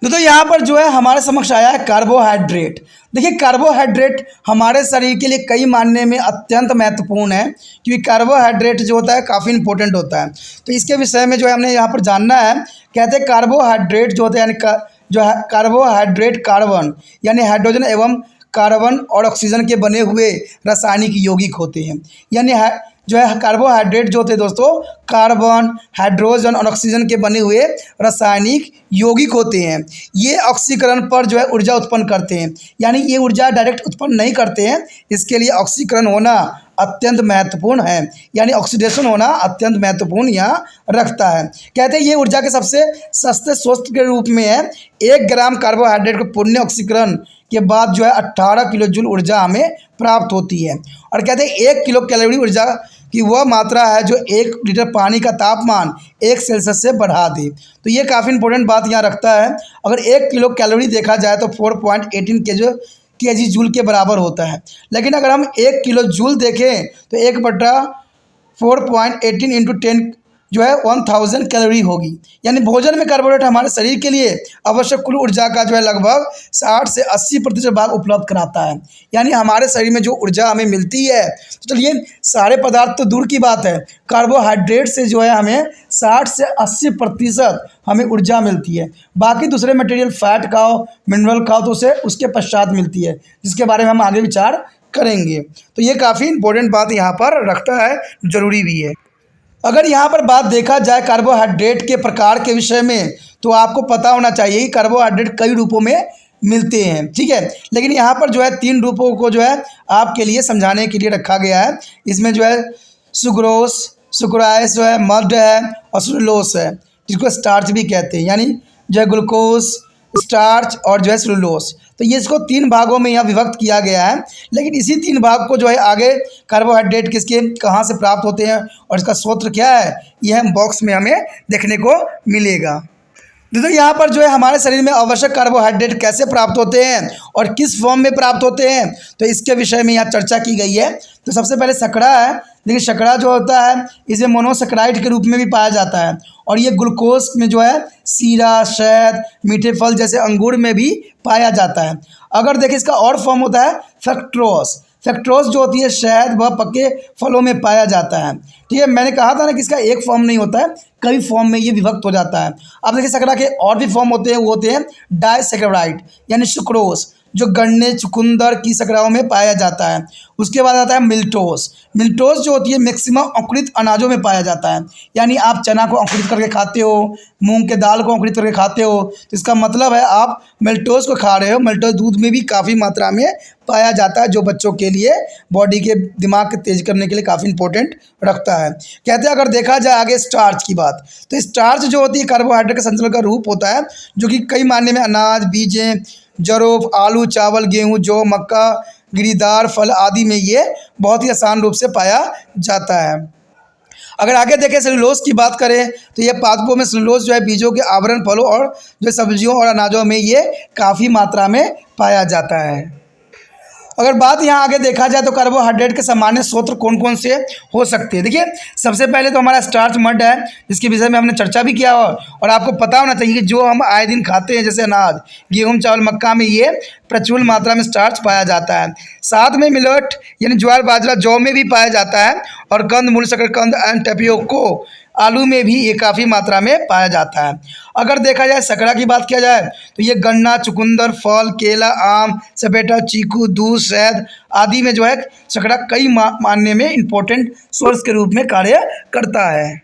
S1: तो यहाँ पर जो है हमारे समक्ष आया है carbohydrate. देखिए कार्बोहाइड्रेट हमारे शरीर के लिए कई मायने में अत्यंत महत्वपूर्ण है, क्योंकि कार्बोहाइड्रेट जो होता है काफ़ी इंपॉर्टेंट होता है. तो इसके विषय में जो है हमने यहाँ पर जानना है. कहते हैं कार्बोहाइड्रेट जो होते हैं यानी जो है कार्बोहाइड्रेट कार्बन यानी हाइड्रोजन एवं कार्बन और ऑक्सीजन के बने हुए रासायनिक यौगिक होते हैं. यानी जो है कार्बोहाइड्रेट जो होते हैं दोस्तों कार्बन हाइड्रोजन और ऑक्सीजन के बने हुए रासायनिक यौगिक होते हैं. ये ऑक्सीकरण पर जो है ऊर्जा उत्पन्न करते हैं, यानी ये ऊर्जा डायरेक्ट उत्पन्न नहीं करते हैं. इसके लिए ऑक्सीकरण होना अत्यंत महत्वपूर्ण है, यानी ऑक्सीडेशन होना अत्यंत महत्वपूर्ण यहाँ रखता है. कहते हैं ये ऊर्जा के सबसे सस्ते स्रोत के रूप में है. 1 ग्राम कार्बोहाइड्रेट को पुण्य ऑक्सीकरण के बाद जो है 18 किलो जूल ऊर्जा हमें प्राप्त होती है. और कहते हैं 1 किलो कैलोरी ऊर्जा की वह मात्रा है जो 1 लीटर पानी का तापमान 1 सेल्सियस से बढ़ा दे. तो ये काफ़ी इंपॉर्टेंट बात यहाँ रखता है. अगर 1 किलो कैलोरी देखा जाए तो 4.18 केजी जूल के बराबर होता है. लेकिन अगर हम 1 किलो जूल देखें तो 1/4.18 इंटू 10 जो है 1000 कैलोरी होगी. यानी भोजन में कार्बोहाइड्रेट हमारे शरीर के लिए आवश्यक कुल ऊर्जा का जो है लगभग 60 से 80% भाग उपलब्ध कराता है. यानी हमारे शरीर में जो ऊर्जा हमें मिलती है, तो चलिए सारे पदार्थ तो दूर की बात है, कार्बोहाइड्रेट से जो है हमें 60 से 80% हमें ऊर्जा मिलती है. बाकी दूसरे मटेरियल फैट खाओ मिनरल खाओ तो उसे उसके पश्चात मिलती है, जिसके बारे में हम आगे विचार करेंगे. तो ये काफ़ी इंपॉर्टेंट बात यहाँ पर रखता है, ज़रूरी भी है. अगर यहाँ पर बात देखा जाए कार्बोहाइड्रेट के प्रकार के विषय में, तो आपको पता होना चाहिए कि कार्बोहाइड्रेट कई रूपों में मिलते हैं. ठीक है, लेकिन यहाँ पर जो है 3 रूपों को जो है आपके लिए समझाने के लिए रखा गया है. इसमें जो है सुक्रोस सुक्राइस जो है मड है और सेलुलोस है, जिसको स्टार्च भी कहते हैं. यानी जो है ग्लूकोज स्टार्च और जो है सेलुलोस. तो ये इसको 3 भागों में यहाँ विभक्त किया गया है. लेकिन इसी 3 भाग को जो है आगे कार्बोहाइड्रेट किसके कहाँ से प्राप्त होते हैं और इसका स्रोत क्या है, यह हम बॉक्स में हमें देखने को मिलेगा. तो यहाँ पर जो है हमारे शरीर में आवश्यक कार्बोहाइड्रेट कैसे प्राप्त होते हैं और किस फॉर्म में प्राप्त होते हैं, तो इसके विषय में यहाँ चर्चा की गई है. तो सबसे पहले शर्करा है. देखिए शर्करा जो होता है इसे मोनोसेकेराइड के रूप में भी पाया जाता है, और ये ग्लूकोज में जो है सीरा शहद मीठे फल जैसे अंगूर में भी पाया जाता है. अगर देखिए इसका और फॉर्म होता है फ्रक्टोज. फ्रक्टोज जो होती है शहद व पके फलों में पाया जाता है। ठीक है, मैंने कहा था ना कि इसका एक फॉर्म नहीं होता है, कई फॉर्म में ये विभक्त हो जाता है। अब देखिए शकरा के और भी फॉर्म होते हैं, वो होते हैं डाइसैकेराइड यानी सुक्रोज, जो गन्ने चुकंदर की शकराओं में पाया जाता है। उसके बाद आता है मिल्टोस। मिल्टोस जो होती है मैक्सिमम अंकुरित अनाजों में पाया जाता है, यानी आप चना को अंकुरित करके खाते हो, मूंग के दाल को अंकुरित करके खाते हो, तो इसका मतलब है आप मिल्टोस को खा रहे हो। मिल्टोस दूध में भी काफ़ी मात्रा में पाया जाता है, जो बच्चों के लिए बॉडी के दिमाग के तेज करने के लिए काफ़ी इंपॉर्टेंट रखता है। कहते हैं अगर देखा जाए आगे स्टार्च की बात, तो स्टार्च जो होती है कार्बोहाइड्रेट के संतुलन का रूप होता है, जो कि कई मायने में अनाज, बीजें, जरों, आलू, चावल, गेहूँ, जौ, मक्का, गिरीदार फल आदि में ये बहुत ही आसान रूप से पाया जाता है। अगर आगे देखें सेलुलोज की बात करें, तो ये पादपों में सेलुलोज जो है बीजों के आवरण, फलों और जो सब्जियों और अनाजों में ये काफ़ी मात्रा में पाया जाता है। अगर बात यहाँ आगे देखा जाए तो कार्बोहाइड्रेट के सामान्य स्रोत कौन कौन से हो सकते हैं। देखिए सबसे पहले तो हमारा स्टार्च मड है, जिसके विषय में हमने चर्चा भी किया और आपको पता होना चाहिए कि जो हम आए दिन खाते हैं जैसे अनाज, गेहूं, चावल, मक्का में ये प्रचुर मात्रा में स्टार्च पाया जाता है। साथ में मिलेट यानी ज्वार, बाजरा, जौ में भी पाया जाता है, और कंद मूल, शकरकंद एंड टेपियोको आलू में भी ये काफ़ी मात्रा में पाया जाता है। अगर देखा जाए शकरा की बात किया जाए तो ये गन्ना, चुकंदर, फल, केला, आम, सपेटा, चीकू, दूध, शहद आदि में जो है शकरा कई मायने में इम्पोर्टेंट सोर्स के रूप में कार्य करता है।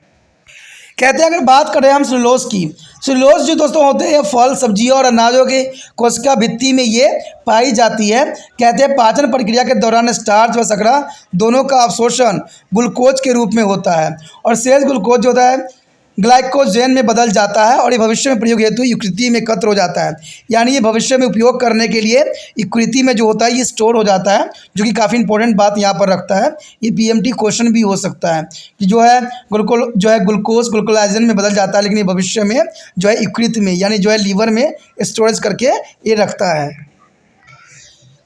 S1: कहते हैं अगर बात करें हम सेलुलोज की, सेलुलोज जो दोस्तों होते हैं फल, सब्जियों और अनाजों के कोशिका भित्ति में ये पाई जाती है। कहते हैं पाचन प्रक्रिया के दौरान स्टार्च व शकरा दोनों का अवशोषण ग्लूकोज के रूप में होता है, और शेष ग्लूकोज जो होता है ग्लाइकोजेन में बदल जाता है, और ये भविष्य में प्रयोग हेतु यकृति में एकत्र हो जाता है। यानी ये भविष्य में उपयोग करने के लिए यकृति में जो होता है ये स्टोर हो जाता है, जो कि काफ़ी इंपॉर्टेंट बात यहाँ पर रखता है। ये पीएमटी क्वेश्चन भी हो सकता है कि जो है ग्लूकोज ग्लूकोलाइजन में बदल जाता है, लेकिन ये भविष्य में जो है यकृत में यानी जो है लीवर में स्टोरेज करके ये रखता है।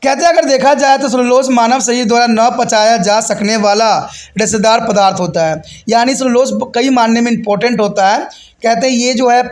S1: कहते हैं अगर देखा जाए तो सेलुलोज मानव शरीर द्वारा न पचाया जा सकने वाला रेशेदार पदार्थ होता है, यानी सेलुलोज कई मायने में इम्पोर्टेंट होता है। कहते हैं ये जो है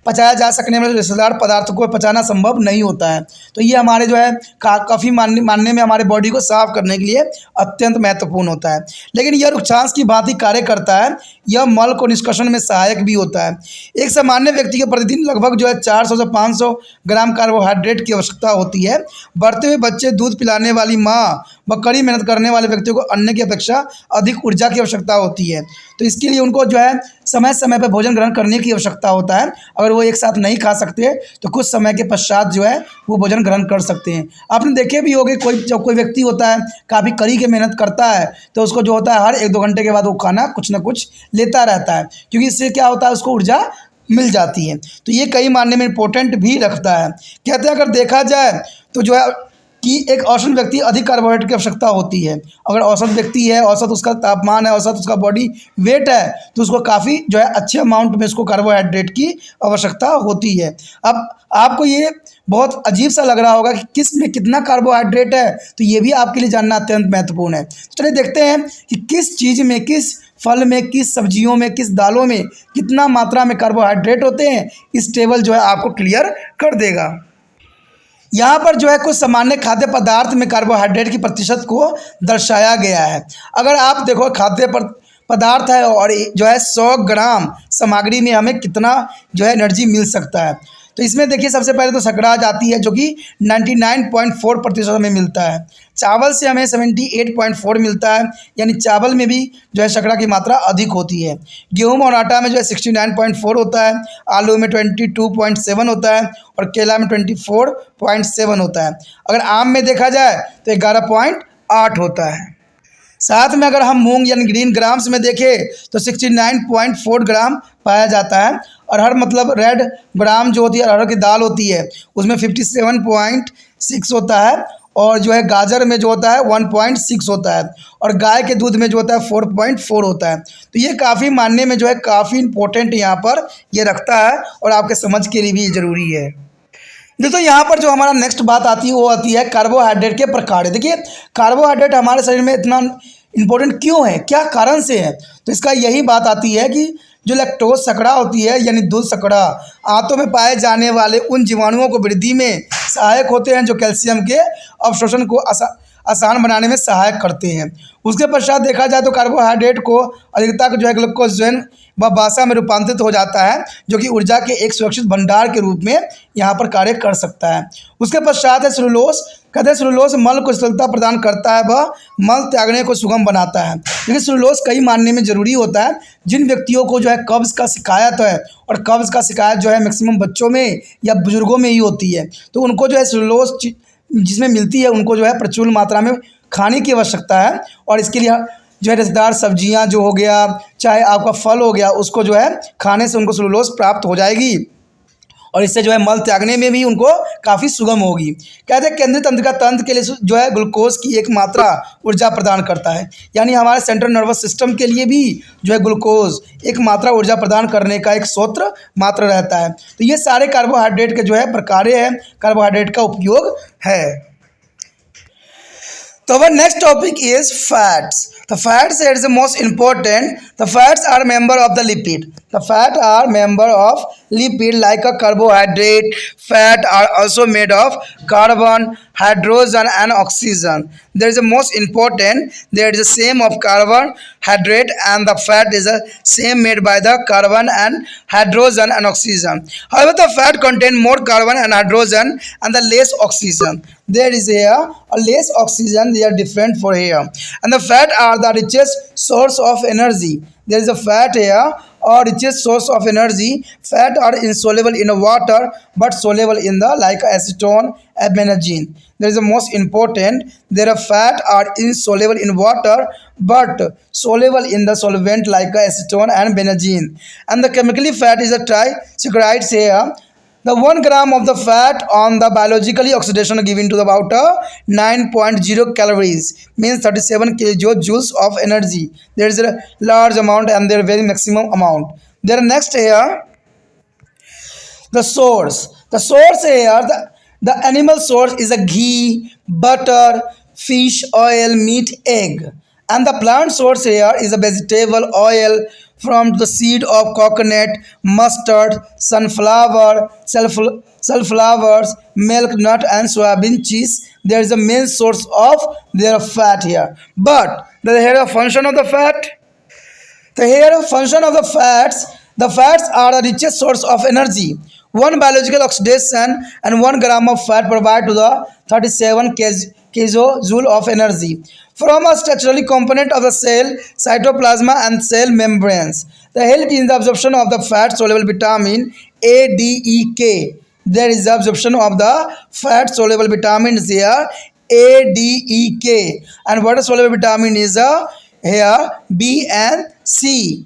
S1: पचाया जा सकने वाले रेशेदार पदार्थ को पचाना संभव नहीं होता है, तो ये हमारे जो है काफ़ी मानने में हमारे बॉडी को साफ करने के लिए अत्यंत महत्वपूर्ण होता है। लेकिन यह रुक्षांश की भांति कार्य करता है, यह मल को निष्कर्षण में सहायक भी होता है। एक सामान्य व्यक्ति को प्रतिदिन लगभग जो है 400 से 500 ग्राम कार्बोहाइड्रेट की आवश्यकता होती है। बढ़ते हुए बच्चे, दूध पिलाने वाली माँ व कड़ी मेहनत करने वाले व्यक्तियों को अन्य की अपेक्षा अधिक ऊर्जा की आवश्यकता होती है, तो इसके लिए उनको जो है समय समय पर भोजन ग्रहण करने की आवश्यकता होता है। अगर वो एक साथ नहीं खा सकते तो कुछ समय के पश्चात जो है वो भोजन ग्रहण कर सकते हैं। आपने देखे भी होंगे जब कोई व्यक्ति होता है काफ़ी कड़ी के मेहनत करता है, तो उसको जो होता है हर 1-2 घंटे के बाद वो खाना कुछ ना कुछ लेता रहता है, क्योंकि इससे क्या होता है उसको ऊर्जा मिल जाती है। तो ये कई मायने में इम्पोर्टेंट भी रखता है। कहते हैं अगर देखा जाए तो जो है कि एक औसत व्यक्ति अधिक कार्बोहाइड्रेट की आवश्यकता होती है। अगर औसत व्यक्ति है, औसत उसका तापमान है, औसत उसका बॉडी वेट है, तो उसको काफ़ी जो है अच्छे अमाउंट में उसको कार्बोहाइड्रेट की आवश्यकता होती है। अब आपको ये बहुत अजीब सा लग रहा होगा कि किस में कितना कार्बोहाइड्रेट है, तो ये भी आपके लिए जानना अत्यंत महत्वपूर्ण है। तो चलिए देखते हैं कि किस चीज़ में, किस फल में, किस सब्जियों में, किस दालों में कितना मात्रा में कार्बोहाइड्रेट होते हैं। इस टेबल जो है आपको क्लियर कर देगा। यहाँ पर जो है कुछ सामान्य खाद्य पदार्थ में कार्बोहाइड्रेट की प्रतिशत को दर्शाया गया है। अगर आप देखो खाद्य पदार्थ है और जो है 100 ग्राम सामग्री में हमें कितना जो है एनर्जी मिल सकता है, तो इसमें देखिए सबसे पहले तो शकरा आती है, जो कि 99.4% हमें मिलता है। चावल से हमें 78.4 मिलता है, यानी चावल में भी जो है शकरा की मात्रा अधिक होती है। गेहूं और आटा में जो है 69.4 होता है, आलू में 22.7 होता है, और केला में 24.7 होता है। अगर आम में देखा जाए तो 11.8 होता है। साथ में अगर हम मूंग यानी ग्रीन ग्राम्स में देखें तो 69.4 ग्राम पाया जाता है। अरहर मतलब रेड ग्राम जो होती है अरहर की दाल होती है, उसमें 57.6 होता है, और जो है गाजर में जो होता है 1.6 होता है, और गाय के दूध में जो होता है 4.4 होता है। तो ये काफ़ी मानने में जो है काफ़ी इंपॉर्टेंट यहाँ पर ये रखता है, और आपके समझ के लिए भी ज़रूरी है। दोस्तों यहाँ पर जो हमारा नेक्स्ट बात आती है वो आती है कार्बोहाइड्रेट के प्रकार। देखिए कार्बोहाइड्रेट हमारे शरीर में इतना इम्पोर्टेंट क्यों है, क्या कारण से है, तो इसका यही बात आती है कि जो लैक्टोज शकरा होती है यानी दूध शकरा आंतों में पाए जाने वाले उन जीवाणुओं को वृद्धि में सहायक होते हैं जो कैल्शियम के अवशोषण को आसान बनाने में सहायक करते हैं। उसके पश्चात देखा जाए तो कार्बोहाइड्रेट को अधिकता जो है ग्लूकोजन व वसा में रूपांतरित हो जाता है, जो कि ऊर्जा के एक सुरक्षित भंडार के रूप में यहाँ पर कार्य कर सकता है। उसके पश्चात है सेलुलोज। कहते हैं सेलुलोज मल को शीतलता प्रदान करता है, वह मल त्यागने को सुगम बनाता है। लेकिन सेलुलोज कई मायने में ज़रूरी होता है। जिन व्यक्तियों को जो है कब्ज़ का शिकायत है, और कब्ज़ का शिकायत जो है मैक्सिमम बच्चों में या बुजुर्गों में ही होती है, तो उनको जो है सेलुलोज जिसमें मिलती है उनको जो है प्रचुर मात्रा में खाने की आवश्यकता है। और इसके लिए जो है रसदार सब्जियां जो हो गया, चाहे आपका फल हो गया, उसको जो है खाने से उनको सेलुलोज प्राप्त हो जाएगी, और इससे जो है मल त्यागने में भी उनको काफ़ी सुगम होगी। कहते हैं केंद्रीय तंत्रिका तंत्र के लिए जो है ग्लूकोज की एक मात्रा ऊर्जा प्रदान करता है, यानी हमारे सेंट्रल नर्वस सिस्टम के लिए भी जो है ग्लूकोज एक मात्रा ऊर्जा प्रदान करने का एक स्रोत मात्र रहता है। तो ये सारे कार्बोहाइड्रेट के जो है प्रकार हैं, कार्बोहाइड्रेट का उपयोग है। So our next topic is fats. The fats is the most important. The fats are member of the lipid. The fat are member of lipid like a carbohydrate. Fat are also made of carbon, hydrogen and oxygen. There is the most important. There is the same of carbon, hydrate and the fat is the same made by the carbon and hydrogen and oxygen. However, the fat contain more carbon and hydrogen and the less oxygen. There is here a less oxygen. They are different for here, and the fat are the richest source of energy. There is a fat here or richest source of energy. Fat are insoluble in water but soluble in the like acetone and benzene. There is the most important. There are fat are insoluble in water but soluble in the solvent like acetone and benzene. And the chemically fat is a triglycerides here. The 1 gram of the fat on the biologically oxidation given to about 9.0 calories means 37 kilojoules of energy. There is a large amount and there is very maximum amount. There next here the source. The source here the animal source is a ghee, butter, fish oil, meat, egg. And the plant source here is a vegetable oil from the seed of coconut, mustard, sunflowers, milk, nut and soybean cheese. There is a main source of their fat here. But the here a function of the fat. The here function of the fats are the richest source of energy. One biological oxidation and 1 gram of fat provide to the 37 kilojoule of energy from a structurally component of the cell, cytoplasma and cell membranes. The help in the absorption of the fat soluble vitamin A, D, E, K. There is the absorption of the fat soluble vitamins here A, D, E, K, and water soluble vitamin is here B and C.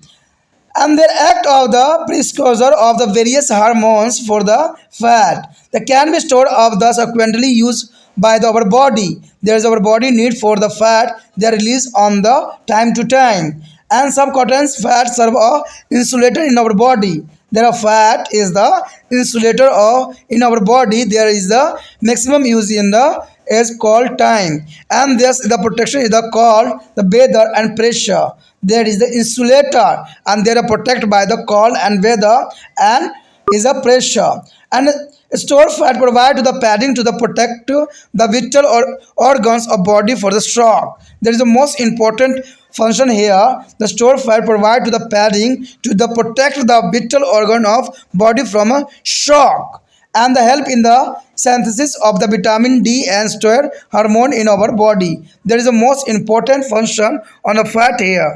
S1: And the act of the precursor of the various hormones for the fat that can be stored of the subsequently used by our body. There is our body need for the fat. They are released on the time to time, and subcutaneous fat serve a insulator in our body. There are fat is the insulator of in our body. There is the maximum use in the is called time, and this the protection is the called the weather and pressure. There is the insulator and they are protected by the cold and weather and is a pressure. And store fat provide to the padding to the protect the vital or organs of body for the shock. There is the most important function here. The store fat provide to the padding to the protect the vital organ of body from a shock, and the help in the synthesis of the vitamin D and steroid hormone in our body. There is the most important function on the fat here.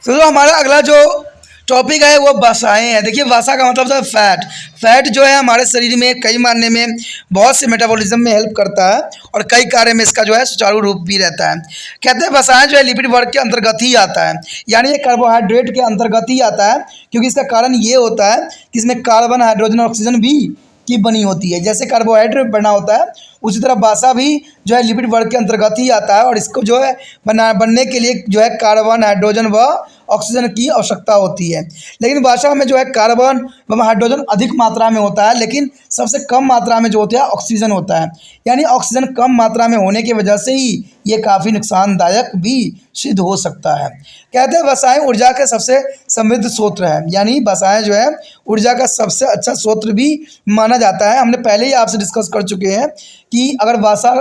S1: तो जो हमारा अगला जो topic है वो वसाएँ हैं। देखिए वसा का मतलब है फैट। फैट जो है हमारे शरीर में कई मायने में बहुत से मेटाबॉलिज्म में हेल्प करता है और कई कार्य में इसका जो है सुचारू रूप भी रहता है। कहते हैं वसाएँ जो है लिपिड वर्ग के अंतर्गत ही आता है, यानी ये कार्बोहाइड्रेट के अंतर्गत ही आता है, क्योंकि इसका कारण ये होता है कि इसमें कार्बन, हाइड्रोजन और ऑक्सीजन भी की बनी होती है। जैसे कार्बोहाइड्रेट बना होता है उसी तरह वसा भी जो है लिपिड वर्ग के अंतर्गत ही आता है, और इसको जो है बनने के लिए जो है कार्बन, हाइड्रोजन व ऑक्सीजन की आवश्यकता होती है। लेकिन वसा में जो है कार्बन व हाइड्रोजन अधिक मात्रा में होता है, लेकिन सबसे कम मात्रा में जो होता है ऑक्सीजन होता है। यानी ऑक्सीजन कम मात्रा में होने की वजह से ही ये काफ़ी नुकसानदायक भी सिद्ध हो सकता है। कहते हैं वसाएँ ऊर्जा के सबसे समृद्ध स्रोत है, यानी वसाएँ जो है ऊर्जा का सबसे अच्छा स्रोत भी माना जाता है। हमने पहले ही आपसे डिस्कस कर चुके हैं कि अगर वसा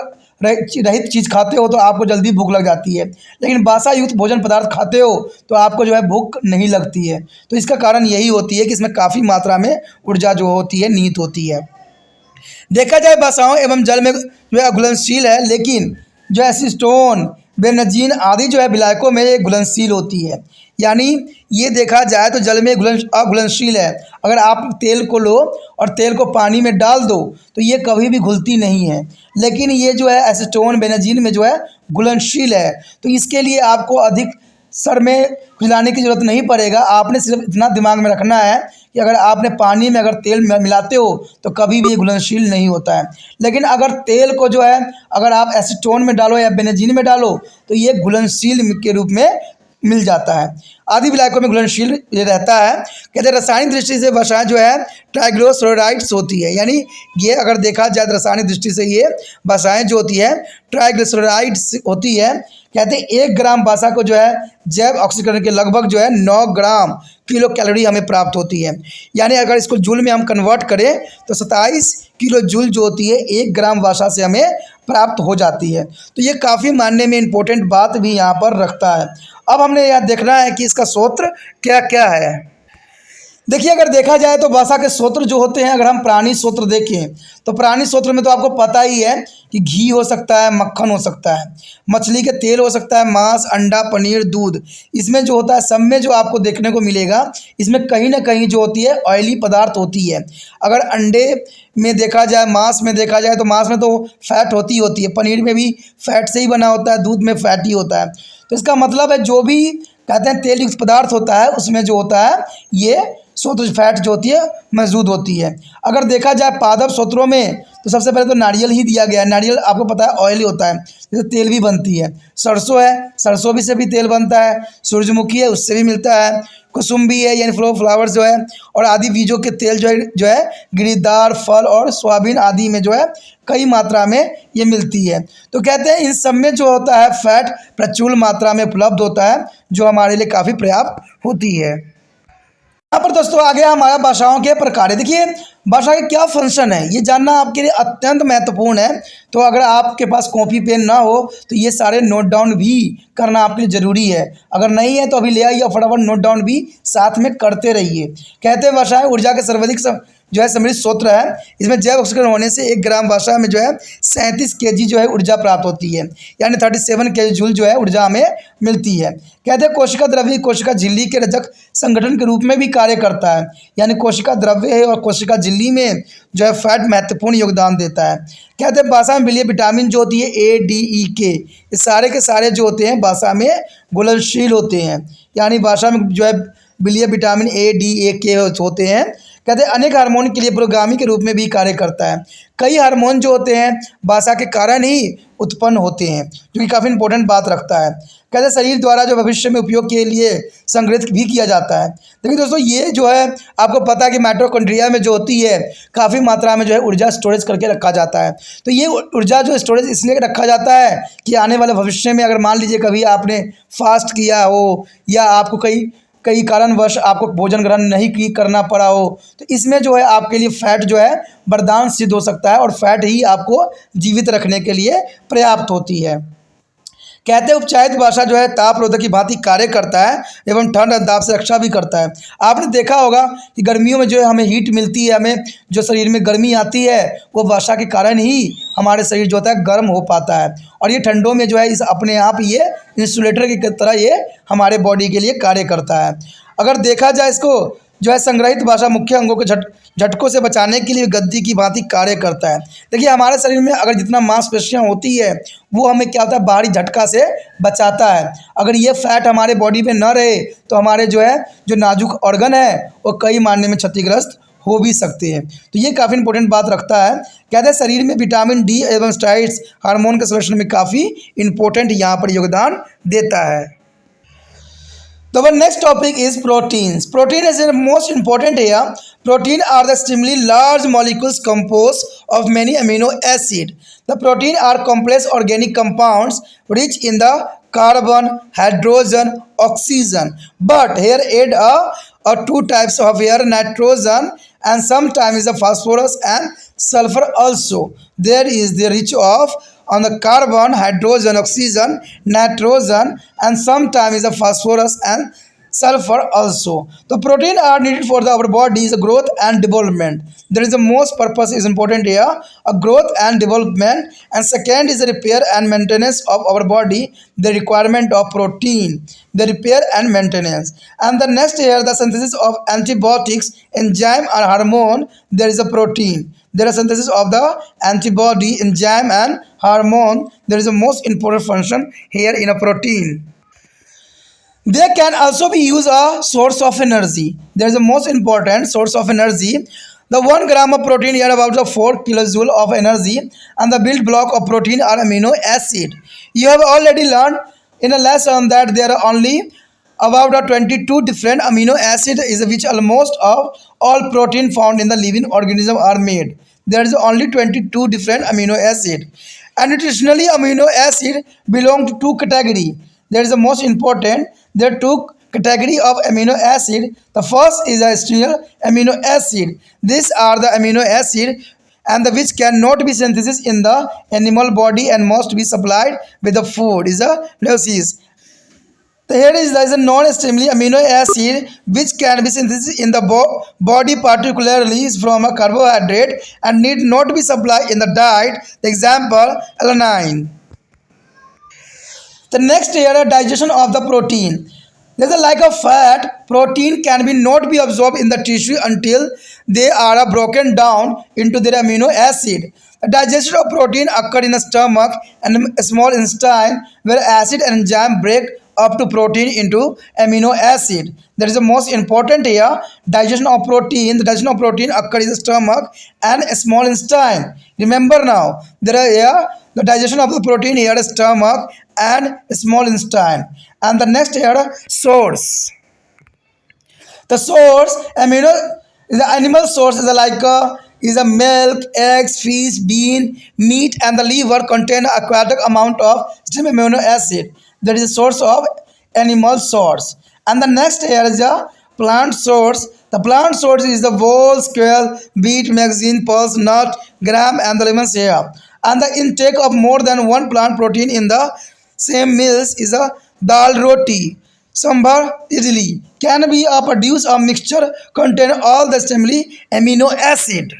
S1: रहित चीज़ खाते हो तो आपको जल्दी भूख लग जाती है, लेकिन बासा युक्त भोजन पदार्थ खाते हो तो आपको जो है भूख नहीं लगती है। तो इसका कारण यही होती है कि इसमें काफ़ी मात्रा में ऊर्जा जो होती है निहित होती है। देखा जाए वसाओं एवं जल में जो है घुलनशील है, लेकिन जो एसीटोन बेनजीन आदि जो है विलायकों में ये घुलनशील होती है। यानी ये देखा जाए तो जल में अघुलनशील है। अगर आप तेल को लो और तेल को पानी में डाल दो तो ये कभी भी घुलती नहीं है, लेकिन ये जो है एसीटोन बेनजीन में जो है घुलनशील है। तो इसके लिए आपको अधिक सर में खुजलाने की ज़रूरत नहीं पड़ेगा। आपने सिर्फ इतना दिमाग में रखना है कि अगर आपने पानी में अगर तेल मिलाते हो तो कभी भी ये घुलनशील नहीं होता है, लेकिन अगर तेल को जो है अगर आप एसीटोन में डालो या बेनजीन में डालो तो ये घुलनशील के रूप में मिल जाता है। आदि विलायकों में घुलनशील ये रहता है। कहते हैं रासायनिक दृष्टि से वसाएं जो है ट्राइग्लिसराइड्स होती है। यानी ये अगर देखा जाए तो रासायनिक दृष्टि से ये वसाएं जो होती है ट्राइग्लिसराइड्स होती है। कहते हैं 1 ग्राम वसा को जो है जैव ऑक्सीकरण के लगभग जो है 9 ग्राम किलो कैलोरी हमें प्राप्त होती है। यानी अगर इसको जूल में हम कन्वर्ट करें तो 27 किलो जूल जो होती है 1 ग्राम वसा से हमें प्राप्त हो जाती है। तो ये काफ़ी मानने में इम्पोर्टेंट बात भी यहाँ पर रखता है। अब हमने यह देखना है कि इसका सूत्र क्या क्या है। देखिए अगर देखा जाए तो वसा के सूत्र जो होते हैं, अगर हम प्राणी सूत्र देखें तो प्राणी सूत्र में तो आपको पता ही है कि घी हो सकता है, मक्खन हो सकता है, मछली के तेल हो सकता है, मांस, अंडा, पनीर, दूध। इसमें जो होता है सब में जो आपको देखने को मिलेगा इसमें कहीं ना कहीं जो होती है ऑयली पदार्थ होती है। अगर अंडे में देखा जाए, मांस में देखा जाए तो मांस में तो फैट होती है, पनीर में भी फैट से ही बना होता है, दूध में फैट ही होता है। तो इसका मतलब है जो भी कहते हैं तेल युक्त पदार्थ होता है उसमें जो होता है ये सूत्र फैट जो होती है मौजूद होती है। अगर देखा जाए पादप सूत्रों में तो सबसे पहले तो नारियल ही दिया गया है। नारियल आपको पता है ऑयल होता है, जैसे तेल भी बनती है। सरसों है, सरसों भी से भी तेल बनता है। सूरजमुखी है, उससे भी मिलता है। कुसुम्बी है यानी फ्लावर्स जो है, और आदि बीजों के तेल जो है गिरीदार फल और सोयाबीन आदि में जो है कई मात्रा में ये मिलती है। तो कहते हैं इन सब में जो होता है फैट प्रचुर मात्रा में उपलब्ध होता है जो हमारे लिए काफ़ी पर्याप्त होती है। यहाँ पर दोस्तों आ गया हमारा भाषाओं के प्रकार। देखिए भाषा के क्या फंक्शन है ये जानना आपके लिए अत्यंत महत्वपूर्ण है। तो अगर आपके पास कॉपी पेन ना हो तो ये सारे नोट डाउन भी करना आपके लिए ज़रूरी है। अगर नहीं है तो अभी ले आइए, फटाफट नोट डाउन भी साथ में करते रहिए। कहते हैं भाषाएं ऊर्जा के सर्वाधिक जो है समृद्ध स्रोत है। इसमें जैव ऑक्सीकरण होने से 1 ग्राम वसा में जो है 37 केजी जो है ऊर्जा प्राप्त होती है, यानी 37 केजी जूल जो है ऊर्जा हमें मिलती है। कहते हैं कोशिका द्रव्य कोशिका झिल्ली के रजक संगठन के रूप में भी कार्य करता है। यानी कोशिका द्रव्य है और कोशिका झिल्ली में जो है फैट महत्वपूर्ण योगदान देता है। कहते हैं वसा में विलीय विटामिन जो होती है ADE ये सारे के सारे जो होते हैं वसा में घुलनशील होते हैं। यानी वसा में जो है विलीय विटामिन ADE होते हैं। कहते हैं अनेक हार्मोन के लिए पुरोगामी के रूप में भी कार्य करता है। कई हार्मोन जो होते हैं वसा के कारण ही उत्पन्न होते हैं, जो कि काफ़ी इंपॉर्टेंट बात रखता है। कहते हैं शरीर द्वारा जो भविष्य में उपयोग के लिए संग्रहित भी किया जाता है। देखिए दोस्तों ये जो है आपको पता है कि माइटोकॉन्ड्रिया में जो होती है काफ़ी मात्रा में जो है ऊर्जा स्टोरेज करके रखा जाता है। तो ये ऊर्जा जो स्टोरेज इसलिए रखा जाता है कि आने वाले भविष्य में अगर मान लीजिए कभी आपने फास्ट किया हो या आपको कई कारणवश आपको भोजन ग्रहण नहीं करना पड़ा हो तो इसमें जो है आपके लिए फैट जो है वरदान सिद्ध हो सकता है और फैट ही आपको जीवित रखने के लिए पर्याप्त होती है। कहते हैं उपचारित वसा जो है ताप रोधक की भांति कार्य करता है एवं ठंड और दाब से रक्षा भी करता है। आपने देखा होगा कि गर्मियों में जो है हमें हीट मिलती है, हमें जो शरीर में गर्मी आती है वो वसा के कारण ही हमारे शरीर जो होता है गर्म हो पाता है। और ये ठंडों में जो है इस अपने आप ये इंसुलेटर की तरह ये हमारे बॉडी के लिए कार्य करता है। अगर देखा जाए इसको जो है संग्रहित वसा मुख्य अंगों को झटकों से बचाने के लिए गद्दी की भांति कार्य करता है। देखिए हमारे शरीर में अगर जितना मांसपेशियां होती है वो हमें क्या होता है बाहरी झटका से बचाता है। अगर ये फैट हमारे बॉडी में न रहे तो हमारे जो है जो नाजुक ऑर्गन है वो कई मायने में क्षतिग्रस्त हो भी सकते हैं। तो ये काफ़ी इंपॉर्टेंट बात रखता है। कहते हैं शरीर में विटामिन D एवं स्टेरॉइड्स हार्मोन के संरक्षण में काफ़ी इंपॉर्टेंट यहाँ पर योगदान देता है। The next topic is proteins. Protein is the most important here. Protein are the extremely large molecules composed of many amino acids. The protein are complex organic compounds rich in the carbon, hydrogen, oxygen. But here add two types of here nitrogen and sometimes the phosphorus and sulfur also. There is the rich of on the carbon, hydrogen, oxygen, nitrogen, and sometimes the phosphorus and sulfur also. The protein are needed for our body's growth and development. There is the most purpose is important here, a growth and development, and second is the repair and maintenance of our body, the requirement of protein, the repair and maintenance. And the next here, the synthesis of antibiotics, enzyme and hormone, there is a protein. There is synthesis of the antibody, enzyme and hormone. There is a most important function here in a protein. They can also be used a source of energy. There is a most important source of energy. The 1 gram of protein here about the 4 kilojoule of energy, and the build block of protein are amino acid. You have already learned in a lesson that there are only about 22 different amino acid is which almost of all protein found in the living organism are made. There is only 22 different amino acid. And nutritionally amino acid belong to two category. There is the most important. There are two category of amino acid. The first is a essential amino acid. These are the amino acid and the which cannot be synthesized in the animal body and must be supplied with the food is a leucis. There is a non-essential amino acid which can be synthesized in the body, particularly from a carbohydrate, and need not be supplied in the diet. The example, alanine. The next here, digestion of the protein. There is a lack of fat. Protein can be not be absorbed in the tissue until they are broken down into their amino acid. The digestion of protein occur in the stomach and a small intestine where acid and enzyme break up to protein into amino acid. That is the most important here. Digestion of protein. The digestion of protein occur in the stomach and a small intestine. Remember now, there are here the digestion of the protein here is stomach and a small intestine. And the next here source. The source amino is the animal source is a milk, eggs, fish, bean, meat, and the liver contain aquatic amount of amino acid. That is a source of animal source. And the next here is a plant source. The plant source is the whole, squirrel, beet, magazine, pulse, nut, gram, and the lemons here. And the intake of more than one plant protein in the same meals is a dal roti, sambar, idli. Can be a produce a mixture contain all the stimuli amino acid.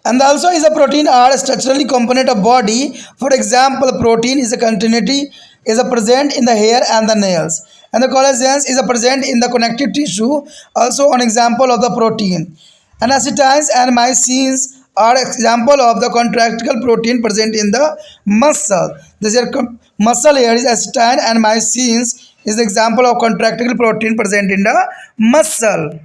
S1: And also is a protein are a structurally component of body. For example, protein is a continuity is a present in the hair and the nails, and the collagen is a present in the connective tissue. Also an example of the protein. And acetines and mycins are example of the contractile protein present in the muscle. This is muscle here is acetine and mycins is the example of contractile protein present in the muscle.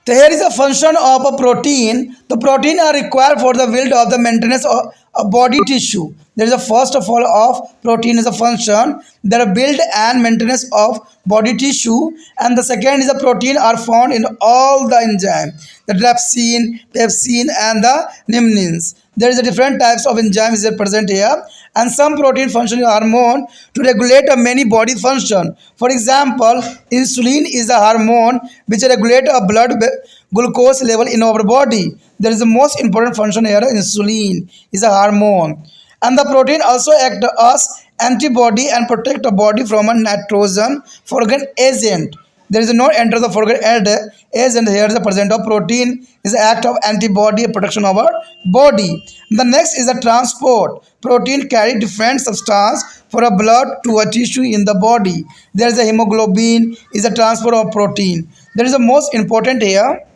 S1: So here is a function of a protein. The protein are required for the build of the maintenance of a body tissue. There is a first of all of protein is a function. There are build and maintenance of body tissue, and the second is a protein are found in all the enzyme, the trypsin, pepsin, and the limnins. There is a different types of enzymes that present here, and some protein function hormone to regulate a many body function. For example, insulin is a hormone which regulate a blood glucose level in our body. There is the most important function here. Insulin is a hormone, and the protein also act as antibody and protect the body from a nitrogen foreign agent. There is no enter the foreign agent here. The present of protein is the act of antibody protection of our body. The next is a transport. Protein carry different substance for a blood to a tissue in the body. There is a hemoglobin is a transfer of protein. There is the most important here.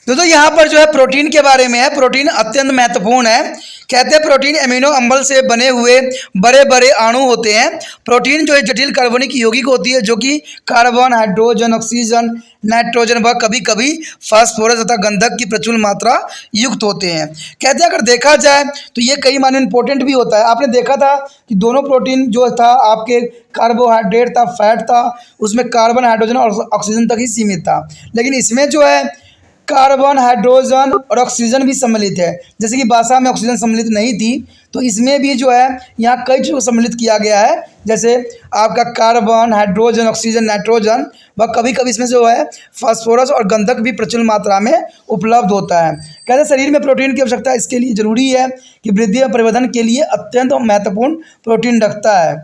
S1: दोस्तों यहाँ पर जो है protein के बारे में है. Protein अत्यंत महत्वपूर्ण है. कहते हैं प्रोटीन एमिनो अम्ल से बने हुए बड़े बड़े अणु होते हैं. प्रोटीन जो है जटिल कार्बनिक यौगिक होती है जो कि कार्बन, हाइड्रोजन, ऑक्सीजन, नाइट्रोजन व कभी कभी फास्फोरस तथा गंधक की प्रचुर मात्रा युक्त होते हैं. कहते हैं अगर देखा जाए तो ये कई मायने इंपॉर्टेंट भी होता है. आपने देखा था कि दोनों प्रोटीन जो था आपके कार्बोहाइड्रेट था, फैट था, उसमें कार्बन, हाइड्रोजन और ऑक्सीजन तक ही सीमित था. लेकिन इसमें जो है कार्बन, हाइड्रोजन और ऑक्सीजन भी सम्मिलित है। जैसे कि भाषा में ऑक्सीजन सम्मिलित नहीं थी, तो इसमें भी जो है यहाँ कई चीज़ों को सम्मिलित किया गया है। जैसे आपका कार्बन, हाइड्रोजन, ऑक्सीजन, नाइट्रोजन, व कभी कभी इसमें जो है फास्फोरस और गंधक भी प्रचुर मात्रा में उपलब्ध होता है। कहते हैं शरीर में प्रोटीन की आवश्यकता इसके लिए जरूरी है कि वृद्धि और परिवर्धन के लिए अत्यंत महत्वपूर्ण प्रोटीन रखता है।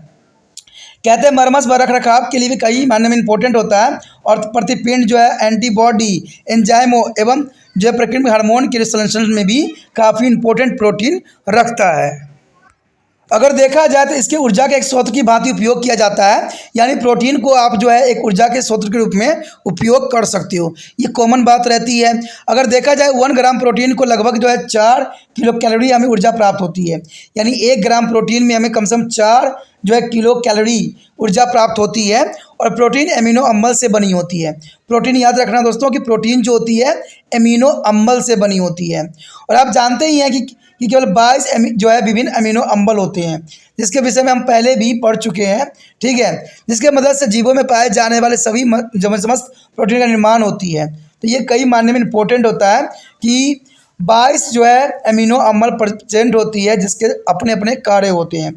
S1: कहते हैं मरम्मत व रख रखाव के लिए भी कई मायने में इंपॉर्टेंट होता है, और प्रतिपिंड जो है एंटीबॉडी, एंजाइमो एवं जो है प्रकृति हार्मोन के संश्लेषण में भी काफ़ी इंपॉर्टेंट प्रोटीन रखता है। अगर देखा जाए तो इसके ऊर्जा के एक स्रोत की भांति उपयोग किया जाता है, यानी प्रोटीन को आप जो है एक ऊर्जा के स्रोत के रूप में उपयोग कर सकते हो, ये कॉमन बात रहती है। अगर देखा जाए 1 ग्राम प्रोटीन को लगभग जो है 4 किलो कैलोरी हमें ऊर्जा प्राप्त होती है, यानी 1 ग्राम प्रोटीन में हमें कम से कम 4 जो है किलो कैलोरी ऊर्जा प्राप्त होती है। और प्रोटीन एमिनो अम्ल से बनी होती है। प्रोटीन याद रखना दोस्तों कि प्रोटीन जो होती है एमिनो अम्ल से बनी होती है। और आप जानते ही हैं कि केवल 22 जो है विभिन्न अमीनो अम्ल होते हैं, जिसके विषय में हम पहले भी पढ़ चुके हैं, ठीक है, जिसके मदद से जीवों में पाए जाने वाले सभी समस्त प्रोटीन का निर्माण होती है। तो ये कई मायने में इंपॉर्टेंट होता है कि 22 जो है अमीनो अम्ल प्रेजेंट होती है, जिसके अपने अपने कार्य होते हैं।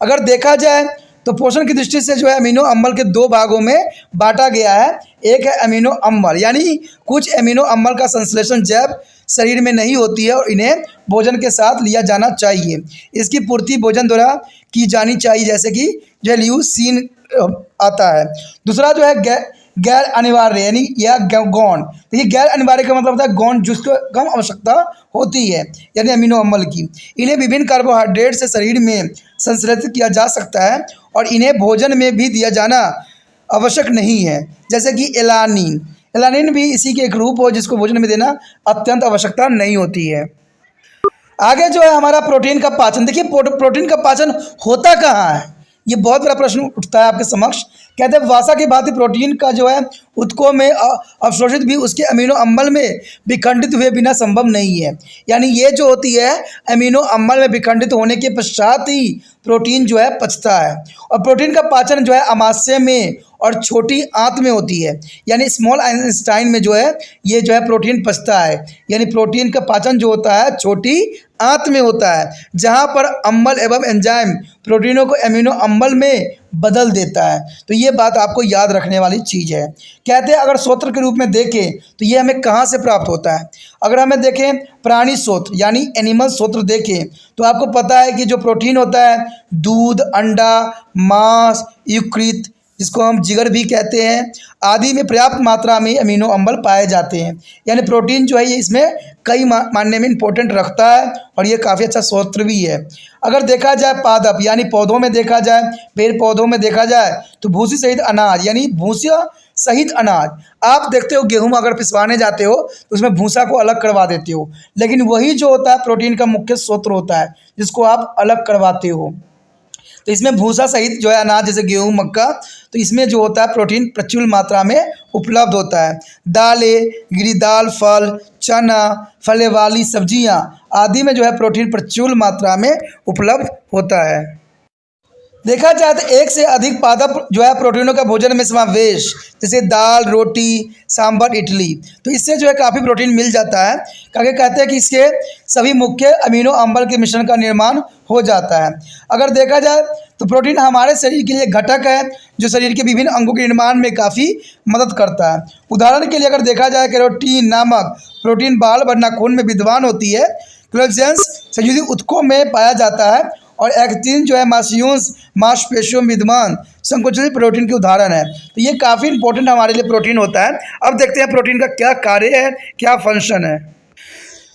S1: अगर देखा जाए तो पोषण की दृष्टि से जो है अमीनो अम्ल के 2 भागों में बांटा गया है। एक है अमीनो अम्ल, यानी कुछ अमीनो अम्ल का संश्लेषण जैव शरीर में नहीं होती है और इन्हें भोजन के साथ लिया जाना चाहिए। इसकी पूर्ति भोजन द्वारा की जानी चाहिए, जैसे कि जो ल्यूसीन आता है। दूसरा जो है गैर अनिवार्य, यानी यह गौण। देखिए गैर अनिवार्य का मतलब होता है गौण, जिसको कम आवश्यकता होती है, यानी अमीनो अम्ल की। इन्हें विभिन्न कार्बोहाइड्रेट से शरीर में संश्लेषित किया जा सकता है और इन्हें भोजन में भी दिया जाना आवश्यक नहीं है, जैसे कि एलानिन। एलानिन भी इसी के एक रूप हो जिसको भोजन में देना अत्यंत आवश्यकता नहीं होती है। आगे जो है हमारा प्रोटीन का पाचन। देखिए प्रोटीन का पाचन होता कहाँ है, ये बहुत बड़ा प्रश्न उठता है आपके समक्ष। कहते हैं वसा की भांति प्रोटीन का जो है ऊतकों में अवशोषित भी उसके अमीनो अम्ल में विखंडित हुए बिना संभव नहीं है। यानी ये जो होती है अमीनो अम्ल में विखंडित होने के पश्चात ही प्रोटीन जो है पचता है। और प्रोटीन का पाचन जो है आमाशय में और छोटी आंत में होती है, यानी स्मॉल इंटेस्टाइन में जो है ये जो है प्रोटीन पचता है। यानी प्रोटीन का पाचन जो होता है छोटी आंत में होता है, जहाँ पर अम्ल एवं एंजाइम प्रोटीनों को अमीनो अम्ल में बदल देता है। तो ये बात आपको याद रखने वाली चीज़ है। कहते हैं अगर स्रोत के रूप में देखें तो ये हमें कहाँ से प्राप्त होता है। अगर हमें देखें प्राणी स्रोत यानी एनिमल स्रोत देखें तो आपको पता है कि जो प्रोटीन होता है दूध, अंडा, मांस, यकृत, जिसको हम जिगर भी कहते हैं, आदि में पर्याप्त मात्रा में अमीनो अम्ल पाए जाते हैं। यानी प्रोटीन जो है ये इसमें कई मायने में इंपॉर्टेंट रखता है और ये काफ़ी अच्छा स्रोत भी है। अगर देखा जाए पादप यानी पौधों में देखा जाए, पेड़ पौधों में देखा जाए तो भूसी सहित अनाज यानी भूसिया सहित अनाज, आप देखते हो गेहूं अगर पिसवाने जाते हो तो उसमें भूसा को अलग करवा देते हो, लेकिन वही जो होता है प्रोटीन का मुख्य स्रोत होता है जिसको आप अलग करवाते हो। तो इसमें भूसा सहित जो है अनाज जैसे गेहूं, मक्का, तो इसमें जो होता है प्रोटीन प्रचुर मात्रा में उपलब्ध होता है। दालें, गिरी दाल, फल, चना, फले वाली सब्जियां आदि में जो है प्रोटीन प्रचुर मात्रा में उपलब्ध होता है। देखा जाए तो एक से अधिक पादप जो है प्रोटीनों का भोजन में समावेश, जैसे दाल, रोटी, सांभर, इडली, तो इससे जो है काफ़ी प्रोटीन मिल जाता है। क्योंकि कहते हैं कि इसके सभी मुख्य अमीनो अम्ल के मिश्रण का निर्माण हो जाता है। अगर देखा जाए तो प्रोटीन हमारे शरीर के लिए घटक है जो शरीर के विभिन्न अंगों के निर्माण में काफ़ी मदद करता है। उदाहरण के लिए अगर देखा जाए कैरोटीन नामक प्रोटीन बाल व नाखून में विद्यमान होती है, कोलेजन संयुक्त ऊतकों में पाया जाता है, और एक्टिन जो है मांसपेशियों में विद्यमान संकुचित प्रोटीन के उदाहरण है। तो ये काफ़ी इंपॉर्टेंट हमारे लिए प्रोटीन होता है। अब देखते हैं प्रोटीन का क्या कार्य है, क्या फंक्शन है।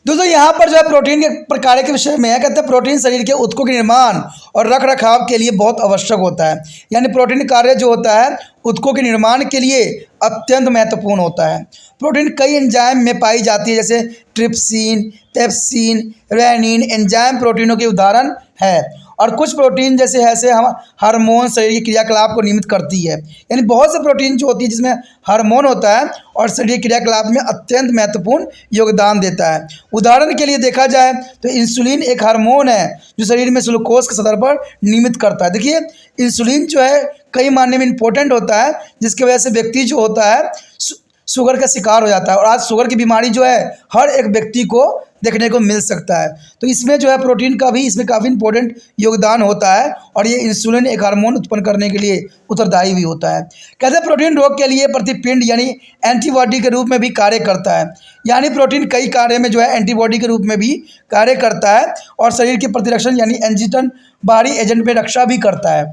S1: दोस्तों यहाँ पर जो है प्रोटीन के कार्य के विषय में है। कहते हैं प्रोटीन शरीर के ऊतकों के निर्माण और रख रखाव के लिए बहुत आवश्यक होता है। यानी प्रोटीन कार्य जो होता है ऊतकों के निर्माण के लिए अत्यंत महत्वपूर्ण होता है। प्रोटीन कई एंजाइम में पाई जाती है, जैसे ट्रिप्सिन, पेप्सिन, रेनिन एंजाइम प्रोटीनों के उदाहरण है। और कुछ प्रोटीन जैसे हम हार्मोन शरीर की क्रियाकलाप को नियमित करती है। यानी बहुत से प्रोटीन जो होती है जिसमें हार्मोन होता है और शरीर क्रियाकलाप में अत्यंत महत्वपूर्ण योगदान देता है। उदाहरण के लिए देखा जाए तो इंसुलिन एक हार्मोन है जो शरीर में ग्लूकोज के स्तर पर नियमित करता है। देखिए इंसुलिन जो है कई मायने में इंपॉर्टेंट होता है, जिसकी वजह से व्यक्ति जो होता है शुगर का शिकार हो जाता है। और आज शुगर की बीमारी जो है हर एक व्यक्ति को देखने को मिल सकता है। तो इसमें जो है प्रोटीन का भी इसमें काफ़ी इंपॉर्टेंट योगदान होता है और ये इंसुलिन एक हार्मोन उत्पन्न करने के लिए उत्तरदायी भी होता है। कहते हैं प्रोटीन रोग के लिए प्रतिपिंड यानी एंटीबॉडी के रूप में भी कार्य करता है। यानी प्रोटीन कई कार्य में जो है एंटीबॉडी के रूप में भी कार्य करता है और शरीर की प्रतिरक्षण यानी एंजीटन बाहरी एजेंट पे रक्षा भी करता है।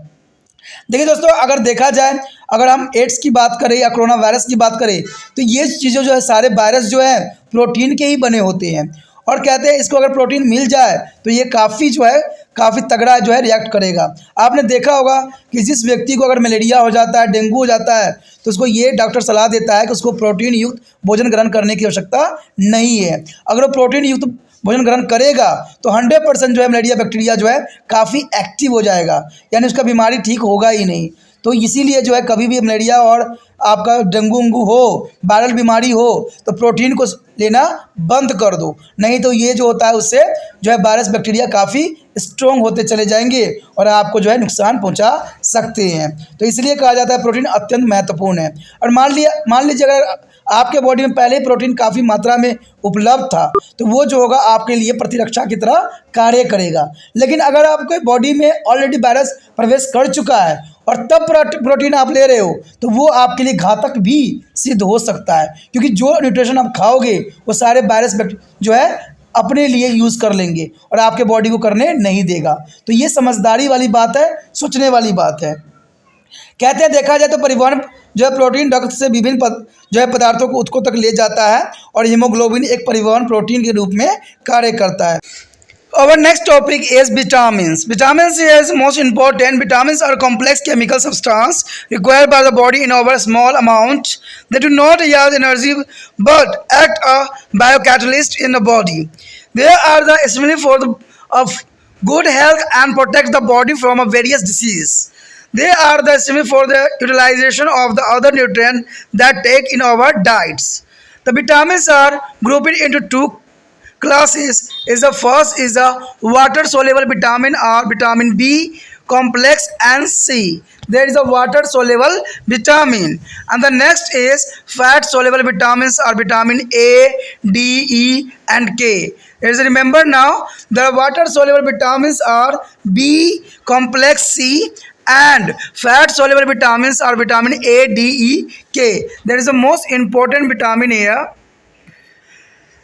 S1: देखिए दोस्तों, अगर देखा जाए, अगर हम एड्स की बात करें या कोरोना वायरस की बात करें तो ये चीज़ें जो है सारे वायरस जो है प्रोटीन के ही बने होते हैं। और कहते हैं इसको अगर प्रोटीन मिल जाए तो ये काफ़ी जो है काफ़ी तगड़ा जो है रिएक्ट करेगा। आपने देखा होगा कि जिस व्यक्ति को अगर मलेरिया हो जाता है, डेंगू हो जाता है, तो उसको ये डॉक्टर सलाह देता है कि उसको प्रोटीन युक्त भोजन ग्रहण करने की आवश्यकता नहीं है। अगर वो प्रोटीन युक्त भोजन ग्रहण करेगा तो 100% जो है मलेरिया बैक्टीरिया जो है काफ़ी एक्टिव हो जाएगा, यानी उसका बीमारी ठीक होगा ही नहीं। तो इसीलिए जो है कभी भी मलेरिया और आपका डेंगू उंगू हो, वायरल बीमारी हो, तो प्रोटीन को लेना बंद कर दो, नहीं तो ये जो होता है उससे जो है वायरस बैक्टीरिया काफ़ी स्ट्रॉन्ग होते चले जाएंगे और आपको जो है नुकसान पहुंचा सकते हैं। तो इसलिए कहा जाता है प्रोटीन अत्यंत महत्वपूर्ण है। और मान लीजिए अगर आपके बॉडी में पहले ही प्रोटीन काफ़ी मात्रा में उपलब्ध था तो वो जो होगा आपके लिए प्रतिरक्षा की तरह कार्य करेगा। लेकिन अगर आपके बॉडी में ऑलरेडी वायरस प्रवेश कर चुका है और तब प्रोटीन आप ले रहे हो तो वो आपके लिए घातक भी सिद्ध हो सकता है, क्योंकि जो न्यूट्रिशन आप खाओगे वो सारे वायरस जो है अपने लिए यूज़ कर लेंगे और आपके बॉडी को करने नहीं देगा। तो ये समझदारी वाली बात है, सोचने वाली बात है। कहते हैं देखा जाए तो परिवहन जो है प्रोटीन रक्त से विभिन्न जो है पदार्थों को उत्कों तक ले जाता है और हीमोग्लोबिन एक परिवहन प्रोटीन के रूप में कार्य करता है। Our next topic is vitamins. Vitamins is most important. Vitamins are complex chemical substance required by the body in over small amount. They do not yield energy but act a biocatalyst in the body. They are the essential for of good health and protect the body from a various disease. They are the essential for the utilization of the other nutrients that take in our diets. The vitamins are grouped into two classes. Is the first is the water soluble vitamin or vitamin B complex and C. There is a water soluble vitamin, and the next is fat soluble vitamins or vitamin A, D, E and K. As remember now, the water soluble vitamins are B complex, C and fat soluble vitamins are vitamin A, D, E, K. There is the most important vitamin here.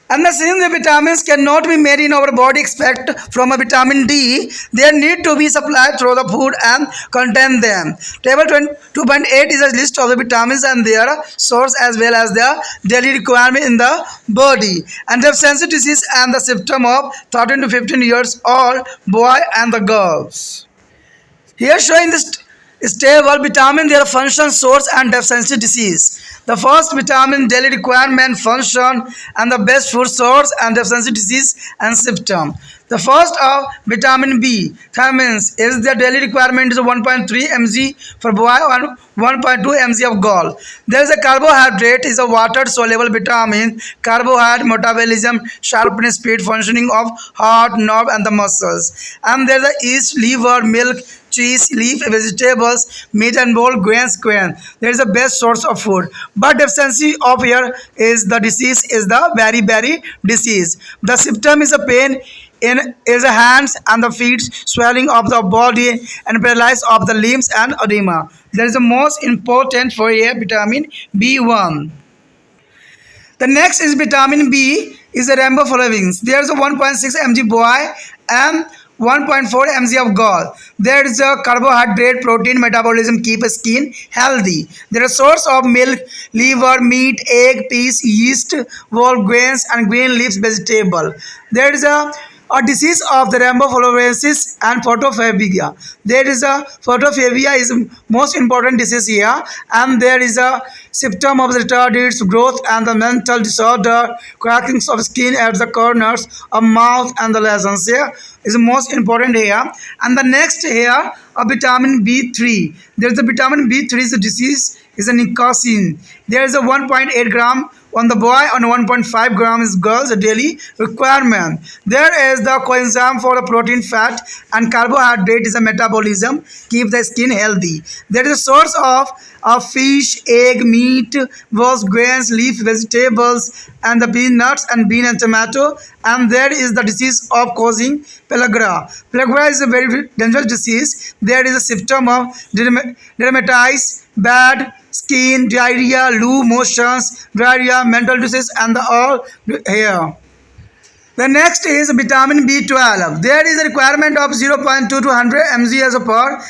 S1: And the since the vitamins cannot be made in our body except from a vitamin D, they need to be supplied through the food and contain them. Table 2.8 is a list of the vitamins and their source as well as their daily requirement in the body. And deficiency disease and the symptom of 13 to 15 years old boy and the girls. Here showing this stable vitamin, their function, source and deficiency disease. The first vitamin daily requirement, function and the best food source and deficiency disease and symptom. The first of vitamin B, thiamines, is the daily requirement is 1.3 mg for boy and 1.2 mg of girl. There is a carbohydrate is a water soluble vitamin. Carbohydrate metabolism, sharpness, speed, functioning of heart, nerve and the muscles. And there is a yeast, liver, milk, cheese, leaf, vegetables, meat and whole grains. There is a best source of food. But deficiency of here is the disease is the very disease. The symptom is a pain in his hands and the feet, swelling of the body and paralysis of the limbs and edema. That is the most important for a vitamin B1. The next is vitamin B is the riboflavins. There is a 1.6 mg boy and 1.4 mg of girl. There is a carbohydrate, protein, metabolism, keep skin healthy. There is a source of milk, liver, meat, egg, peas, yeast, whole grains and green leaves vegetable. There is a disease of the rhamphophobiasis and photophobia. There is a photophobia is most important disease here, and there is a symptom of retarded growth and the mental disorder, cracking of skin at the corners of mouth and the lesions here is most important here. And the next here a vitamin B3. There is a vitamin B3 is a disease is a Newcastle. There is a 1.8 gram on the boy and 1.5 gram is girls daily requirement. There is the coenzyme for the protein, fat and carbohydrate is a metabolism keep the skin healthy. There is a source of fish, egg, meat, was grains, leaf vegetables and the peanuts and bean and tomato. And there is the disease of causing pellagra. Pellagra is a very dangerous disease. There is a symptom of dermatitis, bad skin, diarrhea, loose motions, diarrhea, mental disease and the all hair. The next is vitamin B12. There is a requirement of 0.2 to 100 mg per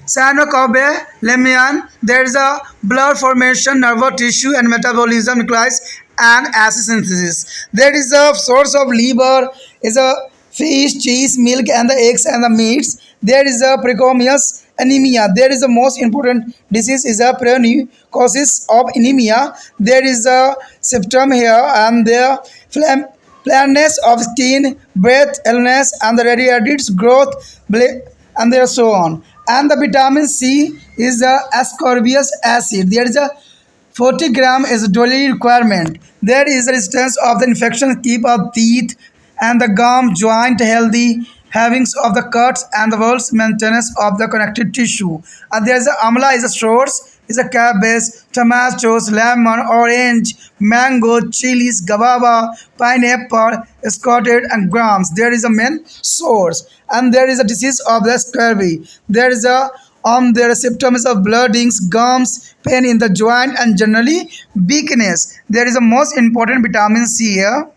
S1: cyanocobalamin. There is a blood formation, nervous tissue and metabolism nucleus and acid synthesis. There is a source of liver is a fish, cheese, milk and the eggs and the meats. There is a precocious anemia. There is the most important disease is a pernicious of anemia. There is a symptom here and the flatness of skin, breath, illness and the radiated growth and there so on. And the vitamin C is the ascorbic acid. There is a 40 gram is daily requirement. There is a resistance of the infection keep of teeth and the gum joint healthy, havings of the cuts and the world's maintenance of the connective tissue. And there is a amla is a source is a cabbage, tomatoes, lemon, orange, mango, chilies, guava, pineapple, scotted and grams. There is a main source. And there is a disease of the scurvy. There is a there are symptoms of bloodings, gums, pain in the joint and generally weakness. There is a most important vitamin C here.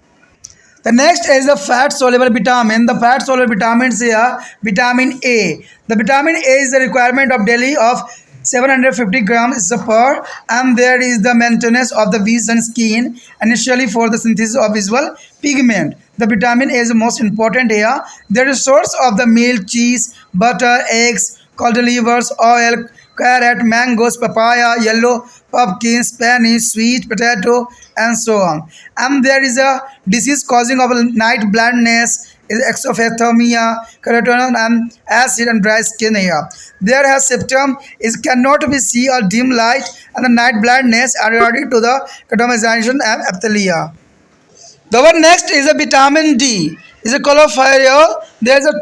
S1: The next is the fat soluble vitamin. The fat soluble vitamins here, vitamin A. The vitamin A is the requirement of daily of 750 grams per, and there is the maintenance of the vision skin initially for the synthesis of visual pigment. The vitamin A is the most important here. There is source of the milk, cheese, butter, eggs, cauliflowers, oil, carrot, mangoes, papaya, yellow pumpkin, Spanish, sweet potato, and so on. And there is a disease causing of night blindness, is exophthalmia, carotenoid and acid and dry skin here. There has symptom is cannot be see or dim light and the night blindness are related to the catamization and apathelia. The one next is a vitamin D. Is a cholesterol. There is a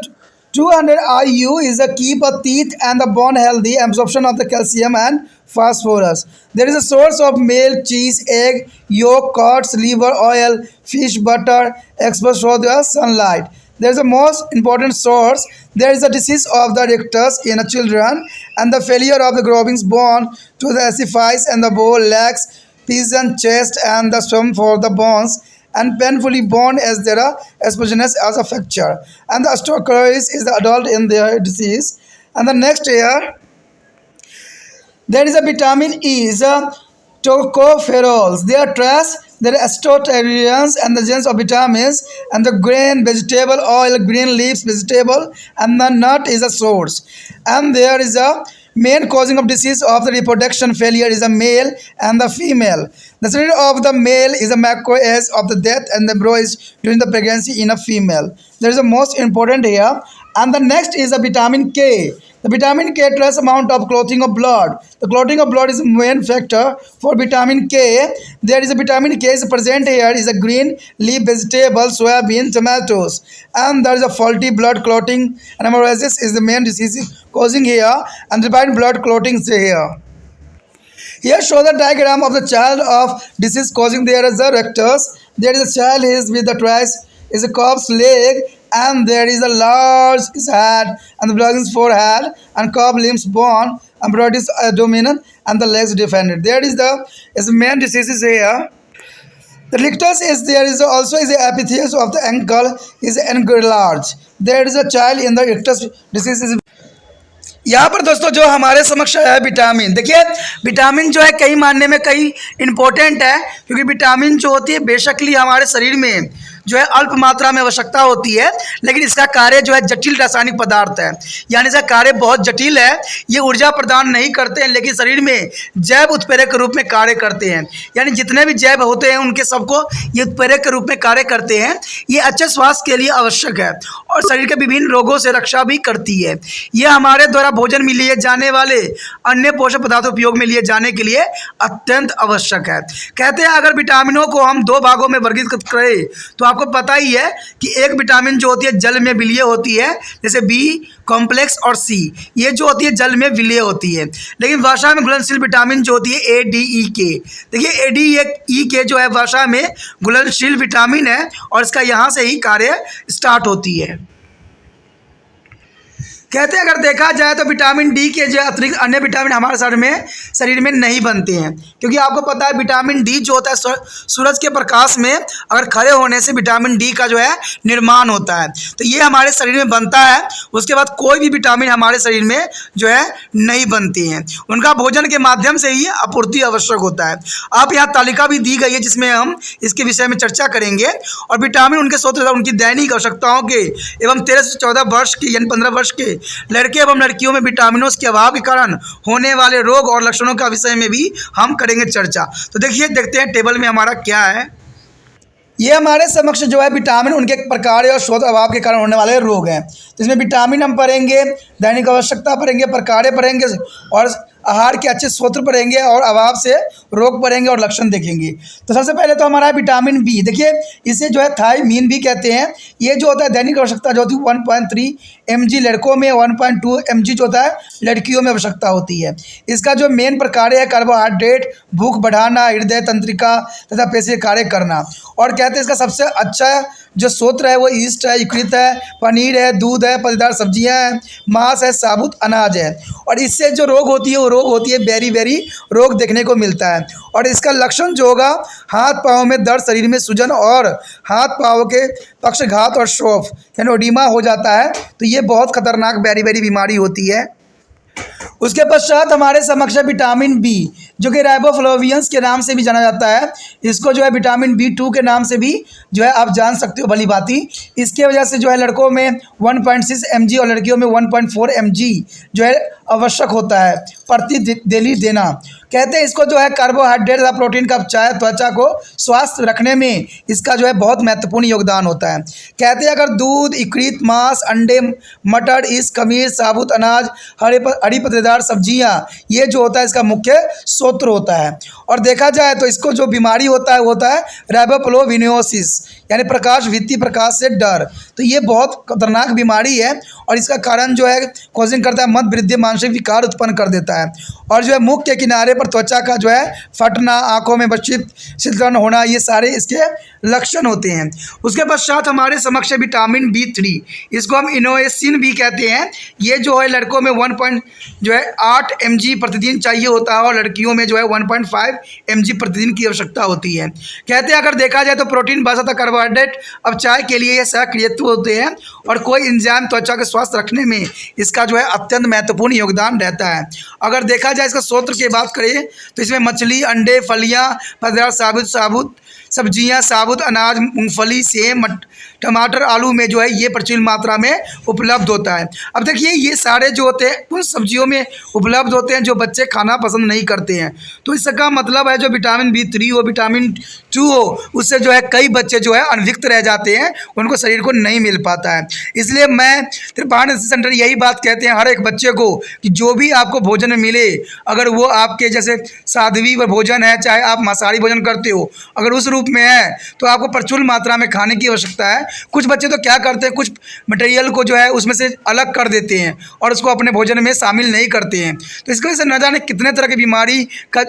S1: 200 IU is a keep of teeth and the bone healthy, absorption of the calcium and phosphorus. There is a source of milk, cheese, egg, yolk, curds, liver, oil, fish, butter, exposed for the sunlight. There is a most important source. There is a disease of the rectus in a children and the failure of the growing bone to the ossifies and the bow, legs, pigeon, chest and the stem for the bones and painfully bone as there are exposures as a fracture. And the osteoarthritis is the adult in their disease. And the next year, there is a vitamin E, is a tocopherols. They are trace, there are astroterians and the genes of vitamins and the grain, vegetable, oil, green leaves, vegetable and the nut is a source. And there is a main causing of disease of the reproduction failure is a male and the female. The secret of the male is a macro age of the death and the embryo is during the pregnancy in a female. There is a most important here. And the next is a vitamin K. The vitamin K trace amount of clotting of blood. The clotting of blood is the main factor for vitamin K. There is a vitamin K is present here is a green leaf vegetable, soybean, tomatoes. And there is a faulty blood clotting and hemorrhages is the main disease causing here and divine blood clotting is here. Here show the diagram of the child of disease causing there is a rectus. There is a child is with the twice is a calf's leg and there is a large head and the blood is forehead and calf limbs bone and broad is abdomen and the legs defended. There is the main diseases here. The rectus is there is also is the epithelium of the ankle is enlarged. There is a child in the rectus disease is यहाँ पर दोस्तों जो हमारे समक्ष है vitamin, देखिए vitamin जो है कई मानने में कई इंपॉर्टेंट है क्योंकि विटामिन जो होती है बेशकली हमारे शरीर में जो है अल्प मात्रा में आवश्यकता होती है, लेकिन इसका कार्य जो है जटिल रासायनिक पदार्थ है, यानी इसका कार्य बहुत जटिल है। ये ऊर्जा प्रदान नहीं करते हैं, लेकिन शरीर में जैव उत्प्रेरक के रूप में कार्य करते हैं, यानी जितने भी जैव होते हैं उनके सबको ये उत्प्रेरक के रूप में कार्य करते हैं। ये अच्छे स्वास्थ्य के लिए आवश्यक है और शरीर के विभिन्न रोगों से रक्षा भी करती है। ये हमारे द्वारा भोजन में लिए जाने वाले अन्य पोषक पदार्थों उपयोग में लिए जाने के लिए अत्यंत आवश्यक है। कहते हैं अगर विटामिनों को हम दो भागों में वर्गीकृत करें तो आपको पता ही है कि एक विटामिन जो होती है जल में विलीय होती है, जैसे बी कॉम्प्लेक्स और सी, ये जो होती है जल में विलीय होती है। लेकिन वर्षा में घुलनशील विटामिन जो होती है ए डी ई के, देखिए ए डी ई के जो है वर्षा में घुलनशील विटामिन है और इसका यहाँ से ही कार्य स्टार्ट होती है। कहते हैं अगर देखा जाए तो विटामिन डी के जो अतिरिक्त अन्य विटामिन हमारे शरीर में नहीं बनते हैं, क्योंकि आपको पता है विटामिन डी जो होता है सूरज के प्रकाश में अगर खड़े होने से विटामिन डी का जो है निर्माण होता है, तो ये हमारे शरीर में बनता है। उसके बाद कोई भी विटामिन हमारे शरीर में जो है नहीं बनती हैं, उनका भोजन के माध्यम से ही आपूर्ति आवश्यक होता है। आप यहाँ तालिका भी दी गई है जिसमें हम इसके विषय में चर्चा करेंगे। और विटामिन उनके स्रोत उनकी दैनिक आवश्यकताओं के एवं 13 से 14 वर्ष के यानी 15 वर्ष के लड़के एवं लड़कियों में विटामिनों के अभाव के कारण होने वाले रोग और लक्षणों का विषय में भी हम करेंगे चर्चा। तो देखिए देखते हैं टेबल में हमारा क्या है। ये हमारे समक्ष जो है विटामिन उनके प्रकार और स्रोत अभाव के कारण होने वाले रोग हैं। तो इसमें विटामिन हम पढ़ेंगे, दैनिक आवश्यकता पढ़ेंगे, प्रकार पढ़ेंगे और आहार के अच्छे स्रोत पढ़ेंगे और अभाव से रोग पढ़ेंगे और लक्षण देखेंगे। तो सबसे पहले तो हमारा विटामिन बी, देखिए इसे जो है थायमीन भी कहते हैं। ये जो होता है दैनिक आवश्यकता जो होती है 1.3 mg लड़कों में, 1.2 mg जो होता है लड़कियों में आवश्यकता होती है। इसका जो मेन प्रकार है कार्बोहाइड्रेट, भूख बढ़ाना, हृदय तंत्रिका तथा पेशी कार्य करना। और कहते हैं इसका सबसे अच्छा जो स्रोत है वो ईस्ट है, यकृत है, पनीर है, दूध है, पत्तेदार सब्जियां हैं, मांस है, साबुत अनाज है। और इससे जो रोग होती है वो रोग होती है बेरी रोग देखने को मिलता है। और इसका लक्षण जो होगा हाथ पाँव में दर्द, शरीर में सूजन और हाथ पाँव के पक्षघात और शोफ यानी ओडिमा हो जाता है। तो ये बहुत खतरनाक बेरी बीमारी होती है। उसके पश्चात हमारे समक्ष है विटामिन बी जो कि राइबोफ्लेवियंस के नाम से भी जाना जाता है। इसको जो है विटामिन B2 के नाम से भी जो है आप जान सकते हो भली भांति। इसके वजह से जो है लड़कों में 1.6 mg और लड़कियों में 1.4 mg जो है आवश्यक होता है प्रति डेली देना। कहते हैं इसको जो है कार्बोहाइड्रेट तथा प्रोटीन का चाय त्वचा को स्वस्थ रखने में इसका जो है बहुत महत्वपूर्ण योगदान होता है। कहते हैं अगर दूध, यकृत, मांस, अंडे, मटर, ईस्ट, खमीर, साबुत अनाज, हरी पत्तेदार सब्जियां, ये जो होता है इसका मुख्य स्रोत होता है। और देखा जाए तो इसको जो बीमारी होता है वो होता है राइबोफ्लेविनोसिस यानी प्रकाश भित्ति प्रकाश से डर। तो ये बहुत खतरनाक बीमारी है और इसका कारण जो है कॉजिंग करता है मद वृद्धि, मानसिक विकार उत्पन्न कर देता है। और जो है मुख के किनारे पर त्वचा का जो है फटना, आंखों में शीतलन होना, ये सारे इसके लक्षण होते हैं। उसके पश्चात हमारे समक्ष विटामिन B3, इसको हम इनोएसिन भी कहते हैं। ये जो है लड़कों में 1.8 mg प्रतिदिन चाहिए होता है और लड़कियों में जो है 1.5 mg प्रतिदिन की आवश्यकता होती है। कहते हैं अगर देखा जाए तो प्रोटीन, वसा तथा कार्बोहाइड्रेट अपचाय के लिए ये सक्रियत्व होते हैं और कोई एंजाइम त्वचा के स्वास्थ्य रखने में इसका जो है अत्यंत महत्वपूर्ण योगदान रहता है। अगर देखा जाए इसका स्रोत की बात करें तो इसमें मछली, अंडे, फलियां, पत्तेदार साबुत सब्जियां, साबुत अनाज, मूंगफली, सेम, टमाटर, आलू में जो है ये प्रचुर मात्रा में उपलब्ध होता है। अब देखिए ये सारे जो होते हैं उन सब्जियों में उपलब्ध होते हैं जो बच्चे खाना पसंद नहीं करते हैं। तो इसका मतलब है जो विटामिन B3 हो, विटामिन 2 हो, उससे जो है कई बच्चे जो है अनभिक्त रह जाते हैं, उनको शरीर को नहीं मिल पाता है। इसलिए मैं त्रिपाण सेंटर यही बात कहते हैं हर एक बच्चे को कि जो भी आपको भोजन में मिले, अगर वो आपके जैसे साध्वी भोजन है, चाहे आप मांसाहारी भोजन करते हो, अगर उस रूप में है तो आपको प्रचुर मात्रा में खाने की आवश्यकता है। कुछ बच्चे तो क्या करते हैं, कुछ मटेरियल को जो है उसमें से अलग कर देते हैं और उसको अपने भोजन में शामिल नहीं करते हैं। तो इसकी वजह से न जाने कितने तरह की बीमारी का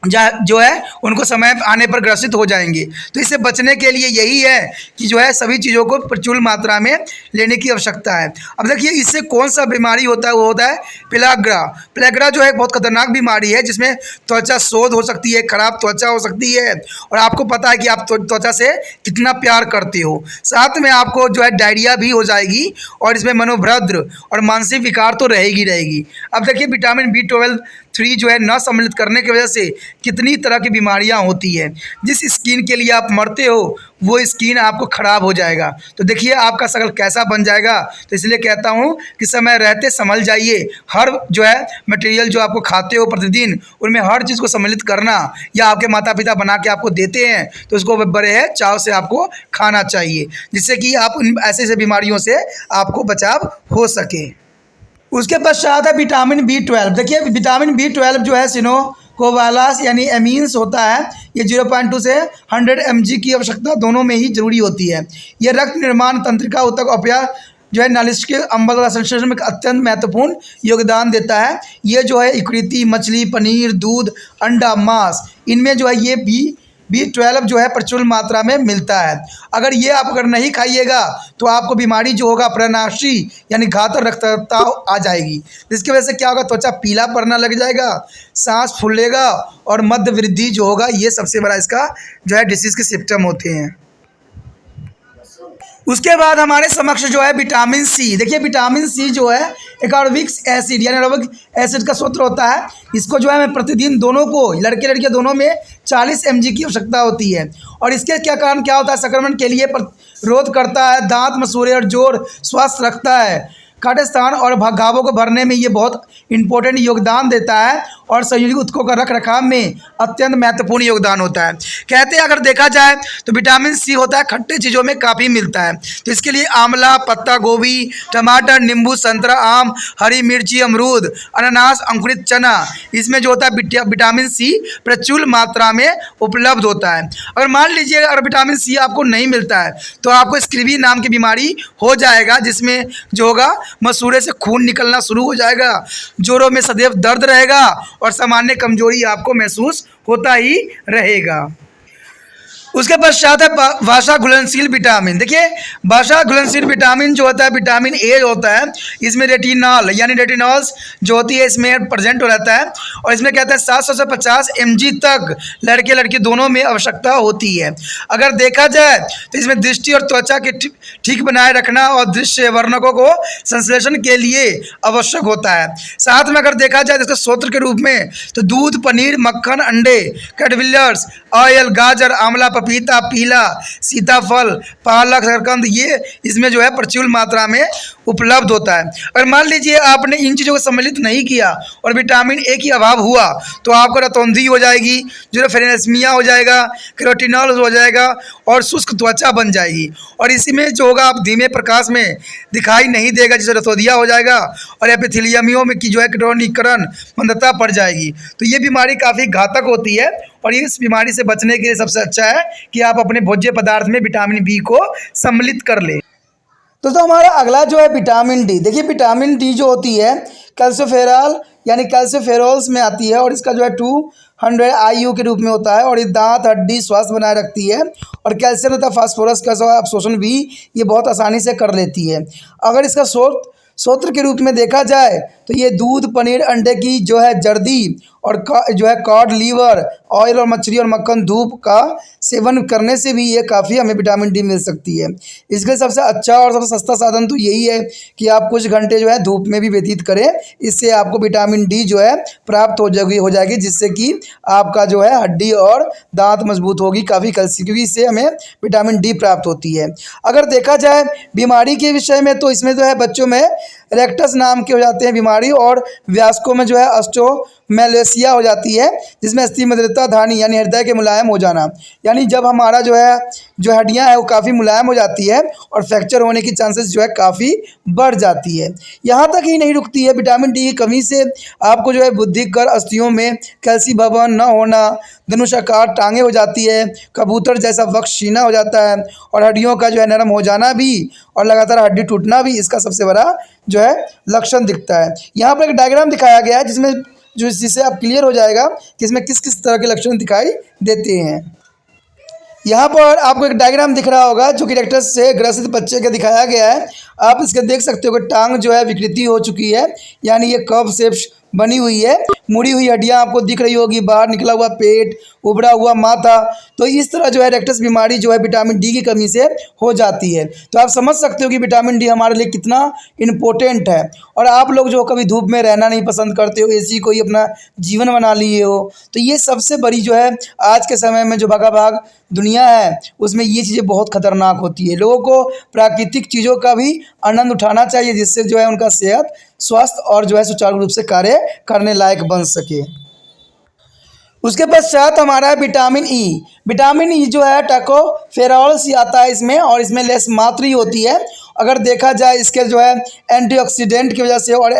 S1: जो है उनको समय आने पर ग्रसित हो जाएंगे। तो इससे बचने के लिए यही है कि जो है सभी चीज़ों को प्रचुर मात्रा में लेने की आवश्यकता है। अब देखिए इससे कौन सा बीमारी होता है, वो होता है पेलाग्रा। पेलाग्रा जो है बहुत खतरनाक बीमारी है जिसमें त्वचा शोध हो सकती है, खराब त्वचा हो सकती है और आपको पता है कि आप त्वचा से कितना प्यार करते हो। साथ में आपको जो है डायरिया भी हो जाएगी और इसमें मनोभ्रद्र और मानसिक विकार तो रहेगी। अब देखिए विटामिन B12 3 जो है न सम्मिलित करने की वजह से कितनी तरह की बीमारियां होती है। जिस स्किन के लिए आप मरते हो वो स्किन आपको ख़राब हो जाएगा। तो देखिए आपका शक्ल कैसा बन जाएगा। तो इसलिए कहता हूँ कि समय रहते संभल जाइए। हर जो है मटेरियल जो आपको खाते हो प्रतिदिन, उनमें हर चीज़ को सम्मिलित करना, या आपके माता पिता बना के आपको देते हैं तो उसको बड़े है चाव से आपको खाना चाहिए, जिससे कि आप उन ऐसे ऐसे बीमारियों से आपको बचाव हो सके। उसके पश्चात है विटामिन B12। देखिए विटामिन B12 जो है सिनोकोवालास यानी एमीन्स होता है। ये 0.2 से 100 mg की आवश्यकता दोनों में ही जरूरी होती है। यह रक्त निर्माण तंत्रिका उत्तक अपया जो है नालिश के अम्ल तथा संश्लेषण में अत्यंत महत्वपूर्ण योगदान देता है। ये जो है इकड़िती, मछली, पनीर, दूध, अंडा, मांस, इनमें जो है ये B12 जो है प्रचुर मात्रा में मिलता है। अगर ये आप अगर नहीं खाइएगा तो आपको बीमारी जो होगा प्रनाशी यानी घातक रक्तस्राव आ जाएगी, जिसकी वजह से क्या होगा, त्वचा पीला पड़ना लग जाएगा, सांस फूलेगा और मध्य वृद्धि जो होगा, ये सबसे बड़ा इसका जो है डिसीज़ के सिम्टम होते हैं। उसके बाद हमारे समक्ष जो है विटामिन सी। देखिए विटामिन सी जो है एकार्बिक एसिड यानी एरोबिक एसिड का स्रोत होता है। इसको जो है हमें प्रतिदिन दोनों को, लड़के लड़कियां दोनों में 40 mg की आवश्यकता होती है। और इसके क्या कारण क्या होता है, संक्रमण के लिए प्रतिरोध करता है, दांत मसूड़े और जोड़ स्वस्थ रखता है, काटे स्थान और घावों को भरने में ये बहुत इंपॉर्टेंट योगदान देता है, और संयोजी उत्तकों का रख रखाव में अत्यंत महत्वपूर्ण योगदान होता है। कहते हैं अगर देखा जाए तो विटामिन सी होता है खट्टे चीज़ों में काफ़ी मिलता है। तो इसके लिए आंवला, पत्ता गोभी, टमाटर, नींबू, संतरा, आम, हरी मिर्ची, अमरूद, अनानास, अंकुरित चना, इसमें जो होता है विटामिन सी प्रचुर मात्रा में उपलब्ध होता है। अगर मान लीजिए अगर विटामिन सी आपको नहीं मिलता है तो आपको स्क्रीवी नाम की बीमारी हो जाएगा, जिसमें जो होगा मसूड़े से खून निकलना शुरू हो जाएगा, जोड़ों में सदैव दर्द रहेगा और सामान्य कमजोरी आपको महसूस होता ही रहेगा। उसके पश्चात है भाषा घुलनशील विटामिन। देखिए भाषा घुलनशील विटामिन जो होता है विटामिन ए होता है, इसमें रेटिनॉल यानी रेटिनॉल्स जो होती है इसमें प्रेजेंट हो रहता है, और इसमें कहता है 700 से 50 mg तक लड़के लड़की दोनों में आवश्यकता होती है। अगर देखा जाए तो इसमें दृष्टि और त्वचा के ठीक बनाए रखना और दृश्य वर्णकों को संश्लेषण के लिए आवश्यक होता है। साथ में अगर देखा जाए तो इसके स्रोत के रूप में तो दूध, पनीर, मक्खन, अंडे, कैटविलियर्स, ऑयल, गाजर, आंवला, पपीता, पीला, सीताफल, पालक, शकरकंद, ये इसमें जो है प्रचुर मात्रा में उपलब्ध होता है। अगर मान लीजिए आपने इन चीज़ों को सम्मिलित नहीं किया और विटामिन ए की अभाव हुआ तो आपको रतौंधी हो जाएगी, जो फेरेनेस्मिया हो जाएगा, कैरोटिनॉल हो जाएगा और शुष्क त्वचा बन जाएगी, और इसी में जो होगा आप धीमे प्रकाश में दिखाई नहीं देगा, जिससे रतौंधिया हो जाएगा और एपिथेलियमियों में की जो है कीटोनीकरण मंदता पड़ जाएगी। तो ये बीमारी काफ़ी घातक होती है, और इस बीमारी से बचने के लिए सबसे अच्छा है कि आप अपने भोज्य पदार्थ में विटामिन बी को सम्मिलित कर लें। तो हमारा अगला जो है विटामिन डी। देखिए विटामिन डी जो होती है कैल्सियोफेरॉल यानी कैल्सियोफेरोल्स में आती है, और इसका जो है 200 IU के रूप में होता है, और ये दांत हड्डी स्वास्थ्य बनाए रखती है, और कैल्शियम तथा फास्फोरस का अवशोषण भी ये बहुत आसानी से कर लेती है। अगर इसका स्रोत के रूप में देखा जाए तो ये दूध, पनीर, अंडे की जो है जर्दी, और जो है कॉड लीवर, ऑयल और मछली और मक्खन, धूप का सेवन करने से भी ये काफ़ी हमें विटामिन डी मिल सकती है। इसके सबसे अच्छा और सबसे सस्ता साधन तो यही है कि आप कुछ घंटे जो है धूप में भी व्यतीत करें, इससे आपको विटामिन डी जो है प्राप्त हो जाएगी, जिससे कि आपका जो है हड्डी और दांत मजबूत होगी काफ़ी कैल्शियम, क्योंकि इससे हमें विटामिन डी प्राप्त होती है। अगर देखा जाए बीमारी के विषय में तो इसमें जो है बच्चों में रेक्टस नाम के हो जाते हैं बीमारी, और वयस्कों में जो है ऑस्टियोमेलेसिया हो जाती है, जिसमें अस्थि मज्जा धानी यानी हृदय के मुलायम हो जाना, यानी जब हमारा जो हड्डियां है वो काफ़ी मुलायम हो जाती है और फ्रैक्चर होने की चांसेस जो है काफ़ी बढ़ जाती है। यहाँ तक ही नहीं रुकती है, विटामिन डी की कमी से आपको जो है बुद्धिकर अस्थियों में कैल्शियम भवन न होना, धनुषाकार टांगे हो जाती है, कबूतर जैसा वक्ष छीना हो जाता है, और हड्डियों का जो है नरम हो जाना भी और लगातार हड्डी टूटना भी इसका सबसे बड़ा जो है लक्षण दिखता है। यहाँ पर एक डायग्राम दिखाया गया है जिससे आप क्लियर हो जाएगा कि इसमें किस किस तरह के लक्षण दिखाई देते हैं। यहाँ पर आपको एक डायग्राम दिख रहा होगा जो कि रेक्टस से ग्रसित बच्चे का दिखाया गया है। आप इसके देख सकते हो कि टांग जो है विकृति हो चुकी है, यानी ये कर्व शेप बनी हुई है, मुड़ी हुई हड्डियां आपको दिख रही होगी, बाहर निकला हुआ पेट, उबड़ा हुआ माथा। तो इस तरह जो है रेक्टस बीमारी जो है विटामिन डी की कमी से हो जाती है। तो आप समझ सकते हो कि विटामिन डी हमारे लिए कितना इम्पोर्टेंट है। और आप लोग जो कभी धूप में रहना नहीं पसंद करते हो, एसी को ही अपना जीवन बना लिए हो, तो ये सबसे बड़ी जो है आज के समय में जो भागा भाग दुनिया है उसमें ये चीज़ें बहुत खतरनाक होती है। लोगों को प्राकृतिक चीज़ों का भी आनंद उठाना चाहिए, जिससे जो है उनका सेहत स्वस्थ और जो है सुचारू रूप से कार्य करने लायक बन सके। उसके पश्चात हमारा है विटामिन ई। विटामिन ई जो है टोकोफेरॉल से आता है इसमें, और इसमें लेस मात्रा ही होती है। अगर देखा जाए इसके जो है एंटीऑक्सीडेंट की वजह से और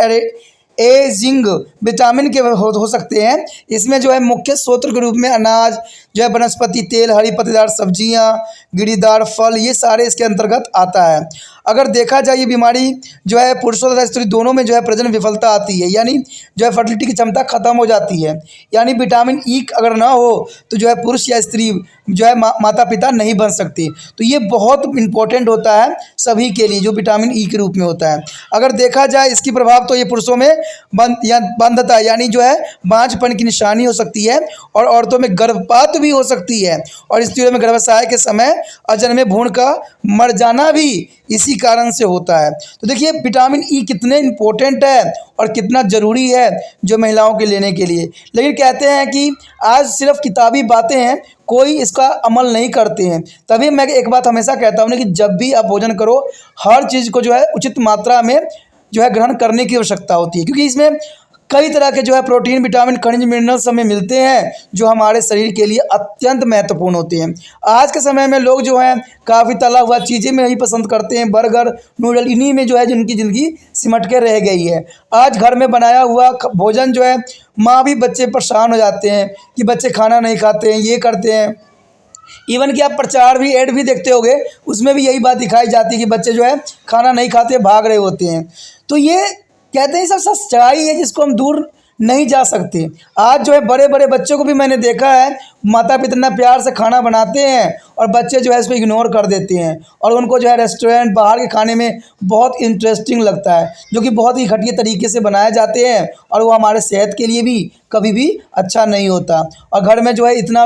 S1: एजिंग विटामिन के हो सकते हैं। इसमें जो है मुख्य स्रोत के रूप में अनाज जो है, वनस्पति तेल, हरी पत्तेदार सब्जियां, गिरीदार फल, ये सारे इसके अंतर्गत आता है। अगर देखा जाए ये बीमारी जो है पुरुषों तथा स्त्री दोनों में जो है प्रजनन विफलता आती है, यानी जो है फर्टिलिटी की क्षमता खत्म हो जाती है। यानी विटामिन ई अगर ना हो तो जो है पुरुष या स्त्री जो है माता पिता नहीं बन सकती। तो ये बहुत इंपॉर्टेंट होता है सभी के लिए, जो विटामिन ई के रूप में होता है। अगर देखा जाए इसकी प्रभाव तो ये पुरुषों में बंधता यानी जो है बांझपन की निशानी हो सकती है, और औरतों में गर्भपात भी हो सकती है, और स्त्रियों में गर्भाशय के समय अजन्मे भ्रूण का मर जाना भी इसी कारण से होता है। तो देखिए विटामिन ई कितने इम्पोर्टेंट है और कितना ज़रूरी है जो महिलाओं के लेने के लिए। लेकिन कहते हैं कि आज सिर्फ किताबी बातें हैं, कोई इसका अमल नहीं करते हैं। तभी मैं एक बात हमेशा कहता हूँ ना कि जब भी आप भोजन करो, हर चीज़ को जो है उचित मात्रा में जो है ग्रहण करने की आवश्यकता होती है, क्योंकि इसमें कई तरह के जो है प्रोटीन, विटामिन, खनिज, मिनरल्स हमें मिलते हैं जो हमारे शरीर के लिए अत्यंत महत्वपूर्ण होते हैं। आज के समय में लोग जो हैं काफ़ी तला हुआ चीज़ें में ही पसंद करते हैं, बर्गर, नूडल, इन्हीं में जो है जिनकी ज़िंदगी सिमट के रह गई है। आज घर में बनाया हुआ भोजन जो है, माँ भी बच्चे परेशान हो जाते हैं कि बच्चे खाना नहीं खाते हैं, ये करते हैं। इवन कि आप प्रचार भी, ऐड भी देखते होंगे, उसमें भी यही बात दिखाई जाती है कि बच्चे जो है खाना नहीं खाते, भाग रहे होते हैं। तो ये कहते हैं सब सच्चाई है जिसको हम दूर नहीं जा सकते। आज जो है बड़े बड़े बच्चों को भी मैंने देखा है, माता पिता इतना प्यार से खाना बनाते हैं और बच्चे जो है इसको इग्नोर कर देते हैं, और उनको जो है रेस्टोरेंट, बाहर के खाने में बहुत इंटरेस्टिंग लगता है, जो कि बहुत ही घटिया तरीके से बनाए जाते हैं, और वो हमारे सेहत के लिए भी कभी भी अच्छा नहीं होता। और घर में जो है इतना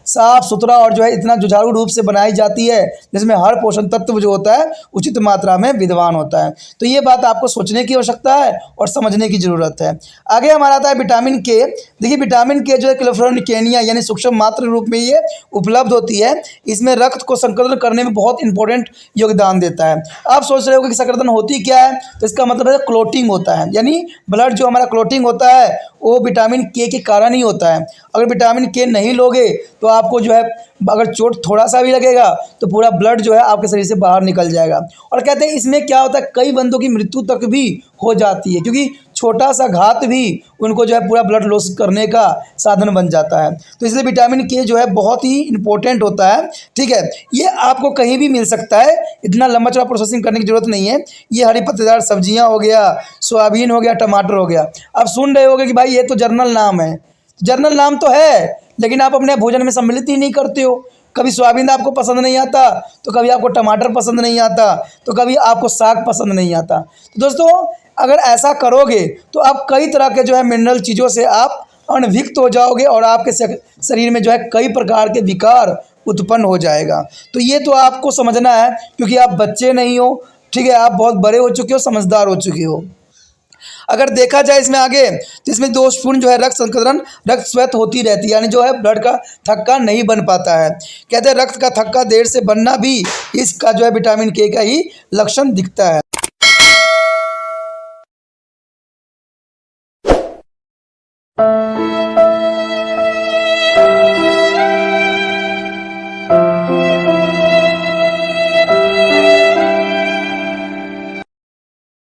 S1: साफ़ सुथरा और जो है इतना जुझारू रूप से बनाई जाती है जिसमें हर पोषण तत्व जो होता है उचित मात्रा में विद्यमान होता है। तो ये बात आपको सोचने की आवश्यकता है और समझने की ज़रूरत है। आगे हमारा आता है विटामिन के। देखिए विटामिन के जो है क्लोरोफिनिकेनिया यानी सूक्ष्म मात्रा रूप में ये उपलब्ध होती है। इसमें रक्त को संक्रमण करने में बहुत इंपॉर्टेंट योगदान देता है। आप सोच रहे हो कि संक्रमण होती क्या है, तो इसका मतलब है क्लोटिंग होता है, यानी ब्लड जो हमारा क्लोटिंग होता है वो विटामिन के कारण ही होता है। अगर विटामिन के नहीं लोगे तो आपको जो है अगर चोट थोड़ा सा भी लगेगा तो पूरा ब्लड जो है आपके शरीर से बाहर निकल जाएगा। और कहते हैं इसमें क्या होता है, कई बंदों की मृत्यु तक भी हो जाती है, क्योंकि छोटा सा घात भी उनको जो है पूरा ब्लड लॉस करने का साधन बन जाता है। तो इसलिए विटामिन के जो है बहुत ही इंपॉर्टेंट होता है। ठीक है, ये आपको कहीं भी मिल सकता है, इतना लंबा चौड़ा प्रोसेसिंग करने की जरूरत नहीं है। ये हरी पत्तेदार सब्जियां हो गया, सोयाबीन हो गया, टमाटर हो गया। आप सुन रहे होगे कि भाई ये तो जर्नल नाम है। जर्नल नाम तो है, लेकिन आप अपने भोजन में सम्मिलित ही नहीं करते हो। कभी सोयाबीन आपको पसंद नहीं आता, तो कभी आपको टमाटर पसंद नहीं आता, तो कभी आपको साग पसंद नहीं आता। तो दोस्तों अगर ऐसा करोगे तो आप कई तरह के जो है मिनरल चीज़ों से आप अनभिक्त हो जाओगे और आपके शरीर में जो है कई प्रकार के विकार उत्पन्न हो जाएगा। तो ये तो आपको समझना है, क्योंकि आप बच्चे नहीं हो, ठीक है, आप बहुत बड़े हो चुके हो, समझदार हो चुके हो। अगर देखा जाए इसमें आगे तो इसमें दोषपूर्ण जो है रक्त संकलन, रक्त स्वेत होती रहती है, यानी जो है ब्लड का थक्का नहीं बन पाता है। कहते हैं रक्त का थक्का देर से बनना भी इसका जो है विटामिन के का ही लक्षण दिखता है।